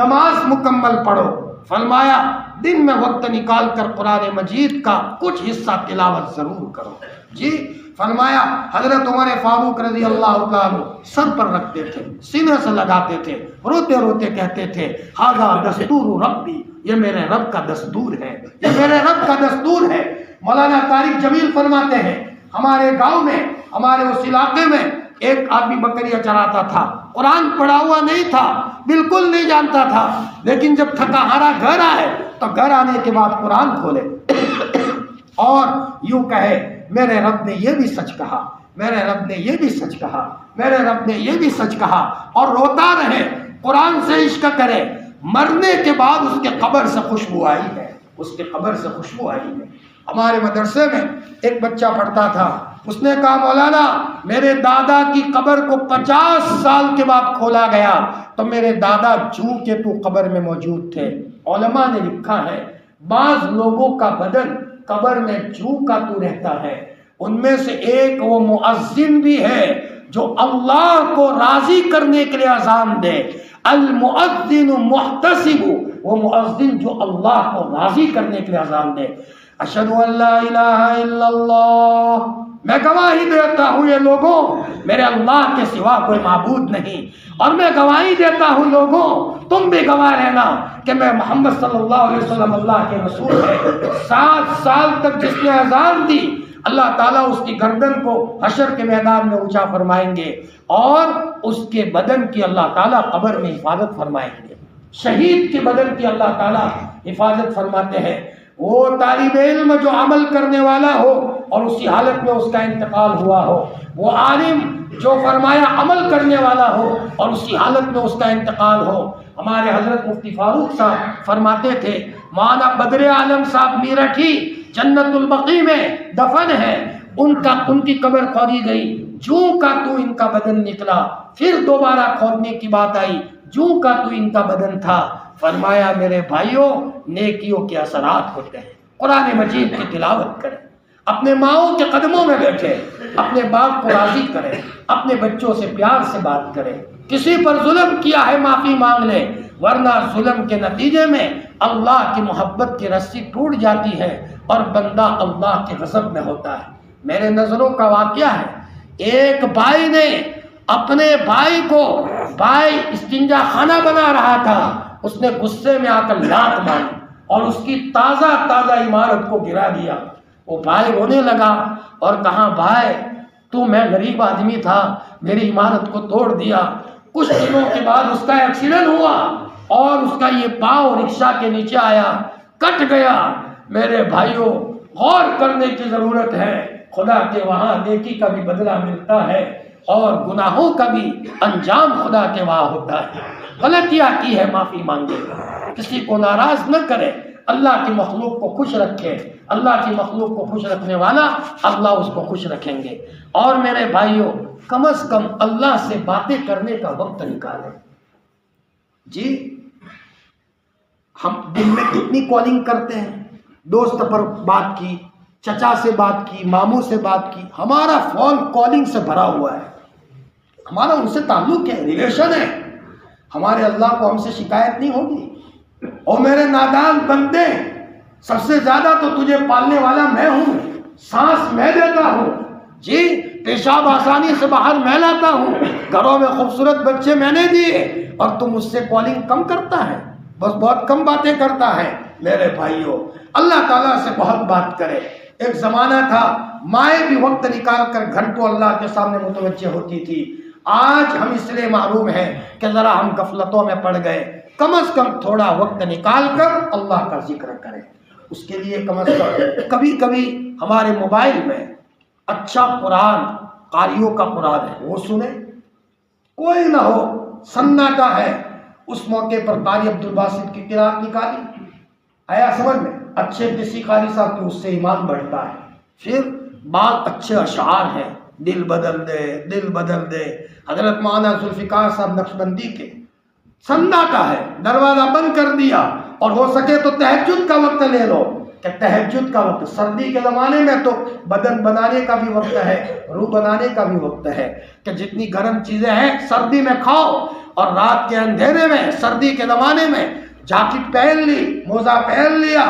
نماز مکمل پڑھو۔ فرمایا دن میں وقت نکال کر قرآن مجید کا کچھ حصہ تلاوت ضرور کرو۔ جی فرمایا حضرت عمر فاروق رضی اللہ عنہ سر پر رکھتے تھے، سینے سے لگاتے تھے، روتے روتے کہتے تھے ھذا دستور ربی، یہ میرے رب کا دستور ہے، یہ میرے رب کا دستور ہے۔ مولانا طارق جمیل فرماتے ہیں ہمارے گاؤں میں، ہمارے اس علاقے میں ایک آدمی بکریاں چراتا تھا، قرآن پڑھا ہوا نہیں تھا، بالکل نہیں جانتا تھا، لیکن جب تھکا ہارا گھر آئے تو گھر آنے کے بعد قرآن کھولے اور یوں کہے میرے رب نے یہ بھی سچ کہا، میرے رب نے یہ بھی سچ کہا، میرے رب نے یہ بھی سچ کہا، اور روتا رہے، قرآن سے عشق کرے۔ مرنے کے بعد اس کے قبر سے خوشبو آئی ہے، اس کے قبر سے خوشبو آئی ہے۔ ہمارے مدرسے میں ایک بچہ پڑھتا تھا، اس نے کہا مولانا میرے دادا کی قبر کو 50 سال کے بعد کھولا گیا تو میرے دادا جوں کے تو قبر میں موجود تھے۔ علماء نے لکھا ہے بعض لوگوں کا بدن قبر میں جوں کا تو رہتا ہے، ان میں سے ایک وہ مؤذن بھی ہے جو اللہ کو راضی کرنے کے لیے اذان دے۔ المؤذن محتسب، وہ مؤذن جو اللہ کو راضی کرنے کے لیے اذان دے۔ اشہد ان لا الہ الا اللہ، میں گواہی دیتا ہوں یہ لوگوں میرے اللہ کے سوا کوئی معبود نہیں، اور میں گواہی دیتا ہوں لوگوں تم بھی گواہ رہنا کہ میں محمد صلی اللہ علیہ وسلم اللہ کے رسول ہے۔ 7 سال تک جس نے اذان دی اللہ تعالیٰ اس کی گردن کو حشر کے میدان میں اونچا فرمائیں گے، اور اس کے بدن کی اللہ تعالیٰ قبر میں حفاظت فرمائیں گے۔ شہید کے بدن کی اللہ تعالیٰ حفاظت فرماتے ہیں۔ وہ طالب علم جو عمل کرنے والا ہو اور اسی حالت میں اس کا انتقال ہوا ہو، وہ عالم جو فرمایا عمل کرنے والا ہو اور اسی حالت میں اس کا انتقال ہو۔ ہمارے حضرت مفتی فاروق صاحب فرماتے تھے مولانا بدر عالم صاحب میرٹھی جنت البقیع میں دفن ہے، ان کی قبر کھودی گئی، جوں کا تو ان کا بدن نکلا، پھر دوبارہ کھودنے کی بات آئی، جوں کا تو ان کا بدن تھا۔ فرمایا میرے بھائیوں نیکیوں کے اثرات ہوتے ہیں، قرآن مجید کی تلاوت کریں، اپنے ماؤں کے قدموں میں بیٹھے، اپنے باپ کو راضی کریں، اپنے بچوں سے پیار سے بات کریں، کسی پر ظلم کیا ہے معافی مانگ لیں، ورنہ ظلم کے نتیجے میں اللہ کی محبت کی رسی ٹوٹ جاتی ہے اور بندہ اللہ کے غضب میں ہوتا ہے۔ میرے نظروں کا واقعہ ہے، ایک بھائی نے اپنے بھائی کو، بھائی استنجا خانہ بنا رہا تھا، اس نے غصے میں آ کر لات ماری اور اس کی تازہ عمارت کو گرا دیا۔ وہ بھائی رونے لگا اور کہا بھائی تو میں غریب آدمی تھا، میری عمارت کو توڑ دیا۔ کچھ دنوں کے بعد اس کا ایکسیڈنٹ ہوا اور اس کا یہ پاؤں رکشہ کے نیچے آیا، کٹ گیا۔ میرے بھائیوں غور کرنے کی ضرورت ہے، خدا کے وہاں نیکی کا بھی بدلہ ملتا ہے اور گناہوں کا بھی انجام خدا کے وہاں ہوتا ہے۔ غلطیاں کی ہے معافی مانگے، کسی کو ناراض نہ کرے، اللہ کی مخلوق کو خوش رکھے، اللہ کی مخلوق کو خوش رکھنے والا اللہ اس کو خوش رکھیں گے۔ اور میرے بھائیوں، کم از کم اللہ سے باتیں کرنے کا وقت نکالیں۔ جی ہم دن میں کتنی کالنگ کرتے ہیں، دوست پر بات کی، چچا سے بات کی، ماموں سے بات کی، ہمارا فون کالنگ سے بھرا ہوا ہے، ہمارا ان سے تعلق ہے، ریلیشن ہے، ہمارے اللہ کو ہم سے شکایت نہیں ہوگی۔ اور میرے نادان بندے، سب سے زیادہ تو تجھے پالنے والا میں ہوں، سانس میں دیتا ہوں، جی پیشاب آسانی سے باہر میں لاتا ہوں، گھروں میں خوبصورت بچے میں نے دیے، اور تم مجھ سے کالنگ کم کرتا ہے، بس بہت کم باتیں کرتا ہے۔ میرے بھائیوں، اللہ تعالیٰ سے بہت بات کرے۔ ایک زمانہ تھا مائیں بھی وقت نکال کر گھنٹوں اللہ کے سامنے متوجہ ہوتی تھی، آج ہم اس لیے معروم ہیں کہ ذرا ہم غفلتوں میں پڑ گئے۔ کم از کم تھوڑا وقت نکال کر اللہ کا ذکر کریں، اس کے لیے کم از کم کبھی کبھی ہمارے موبائل میں اچھا قرآن، قاریوں کا قرآن ہے وہ سنیں، کوئی نہ ہو سناٹا ہے، اس موقع پر قاری عبدالباسط کی قرأت نکالی، آیا سمجھ میں، اچھے کسی قاری صاحب کی، اس سے ایمان بڑھتا ہے۔ پھر بعض اچھے اشعار ہیں، دل بدل دے دل بدل دے، حضرت مولانا ذوالفقار صاحب نقشبندی کے، سناٹا ہے، دروازہ بند کر دیا، اور ہو سکے تو تہجد کا وقت لے لو، کہ تہجد کا وقت، سردی کے زمانے میں تو بدن بنانے کا بھی وقت ہے، روح بنانے کا بھی وقت ہے، کہ جتنی گرم چیزیں ہیں سردی میں کھاؤ، اور رات کے اندھیرے میں سردی کے زمانے میں جاکٹ پہن لی، موزہ پہن لیا،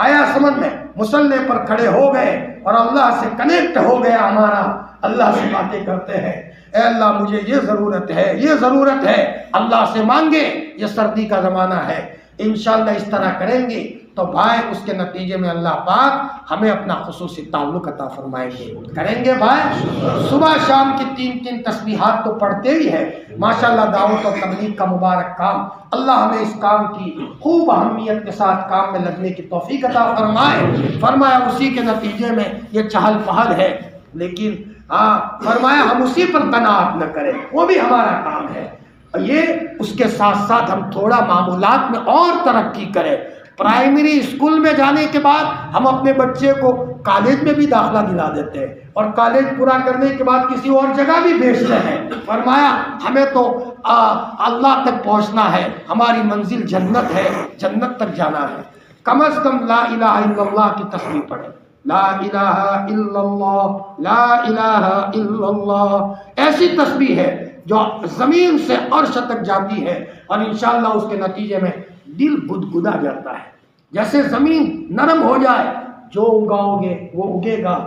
آیا سمجھ میں، مصلے پر کھڑے ہو گئے اور اللہ سے کنیکٹ ہو گیا ہمارا، اللہ سے باتیں کرتے ہیں، اے اللہ مجھے یہ ضرورت ہے، یہ ضرورت ہے، اللہ سے مانگے، یہ سردی کا زمانہ ہے۔ انشاءاللہ اس طرح کریں گے تو بھائی اس کے نتیجے میں اللہ پاک ہمیں اپنا خصوصی تعلق عطا فرمائیں گے۔ کریں گے بھائی، صبح شام کی 3 تسبیحات تو پڑھتے ہی ہے، ماشاءاللہ دعوت و تبلیغ کا مبارک کام، اللہ ہمیں اس کام کی خوب اہمیت کے ساتھ کام میں لگنے کی توفیق عطا فرمائے۔ فرمایا اسی کے نتیجے میں یہ چہل پہل ہے، لیکن فرمایا ہم اسی پر قناعت نہ کریں، وہ بھی ہمارا کام ہے، اور یہ اس کے ساتھ ساتھ ہم تھوڑا معمولات میں اور ترقی کریں۔ پرائمری اسکول میں جانے کے بعد ہم اپنے بچے کو کالج میں بھی داخلہ دلا دیتے ہیں، اور کالج پورا کرنے کے بعد کسی اور جگہ بھی بھیجتے ہیں۔ فرمایا ہمیں تو اللہ تک پہنچنا ہے، ہماری منزل جنت ہے، جنت تک جانا ہے۔ کم از کم لا الہ الا اللہ کی تسبیح پڑھیں، لا الہ الا اللہ، لا الہ الا اللہ، ایسی تسبیح ہے جو زمین سے عرش تک جاتی ہے، اور انشاءاللہ اس کے نتیجے میں دل گدگدا جاتا ہے، جیسے زمین نرم ہو جائے، جو اگاؤ گے وہ اگے گا،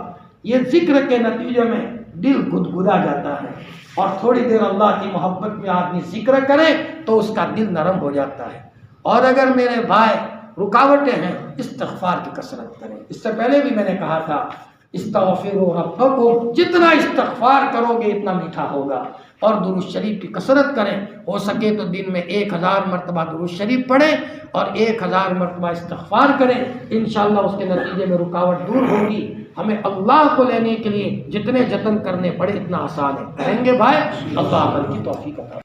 یہ ذکر کے نتیجے میں دل گدگدا جاتا ہے، اور تھوڑی دیر اللہ کی محبت میں آدمی ذکر کرے تو اس کا دل نرم ہو جاتا ہے۔ اور اگر میرے بھائی رکاوٹیں ہیں، استغفار کی کثرت کریں، اس سے پہلے بھی میں نے کہا تھا استغفروا ربکم، جتنا استغفار کرو گے اتنا میٹھا ہوگا، اور درود شریف کی کثرت کریں، ہو سکے تو دن میں 1000 مرتبہ درود شریف پڑھیں اور 1000 مرتبہ استغفار کریں، انشاءاللہ اس کے نتیجے میں رکاوٹ دور ہوگی۔ ہمیں اللہ کو لینے کے لیے جتنے جتن کرنے پڑے اتنا آسان ہے، کہیں گے بھائی، اللہ عمل کی توفیق عطا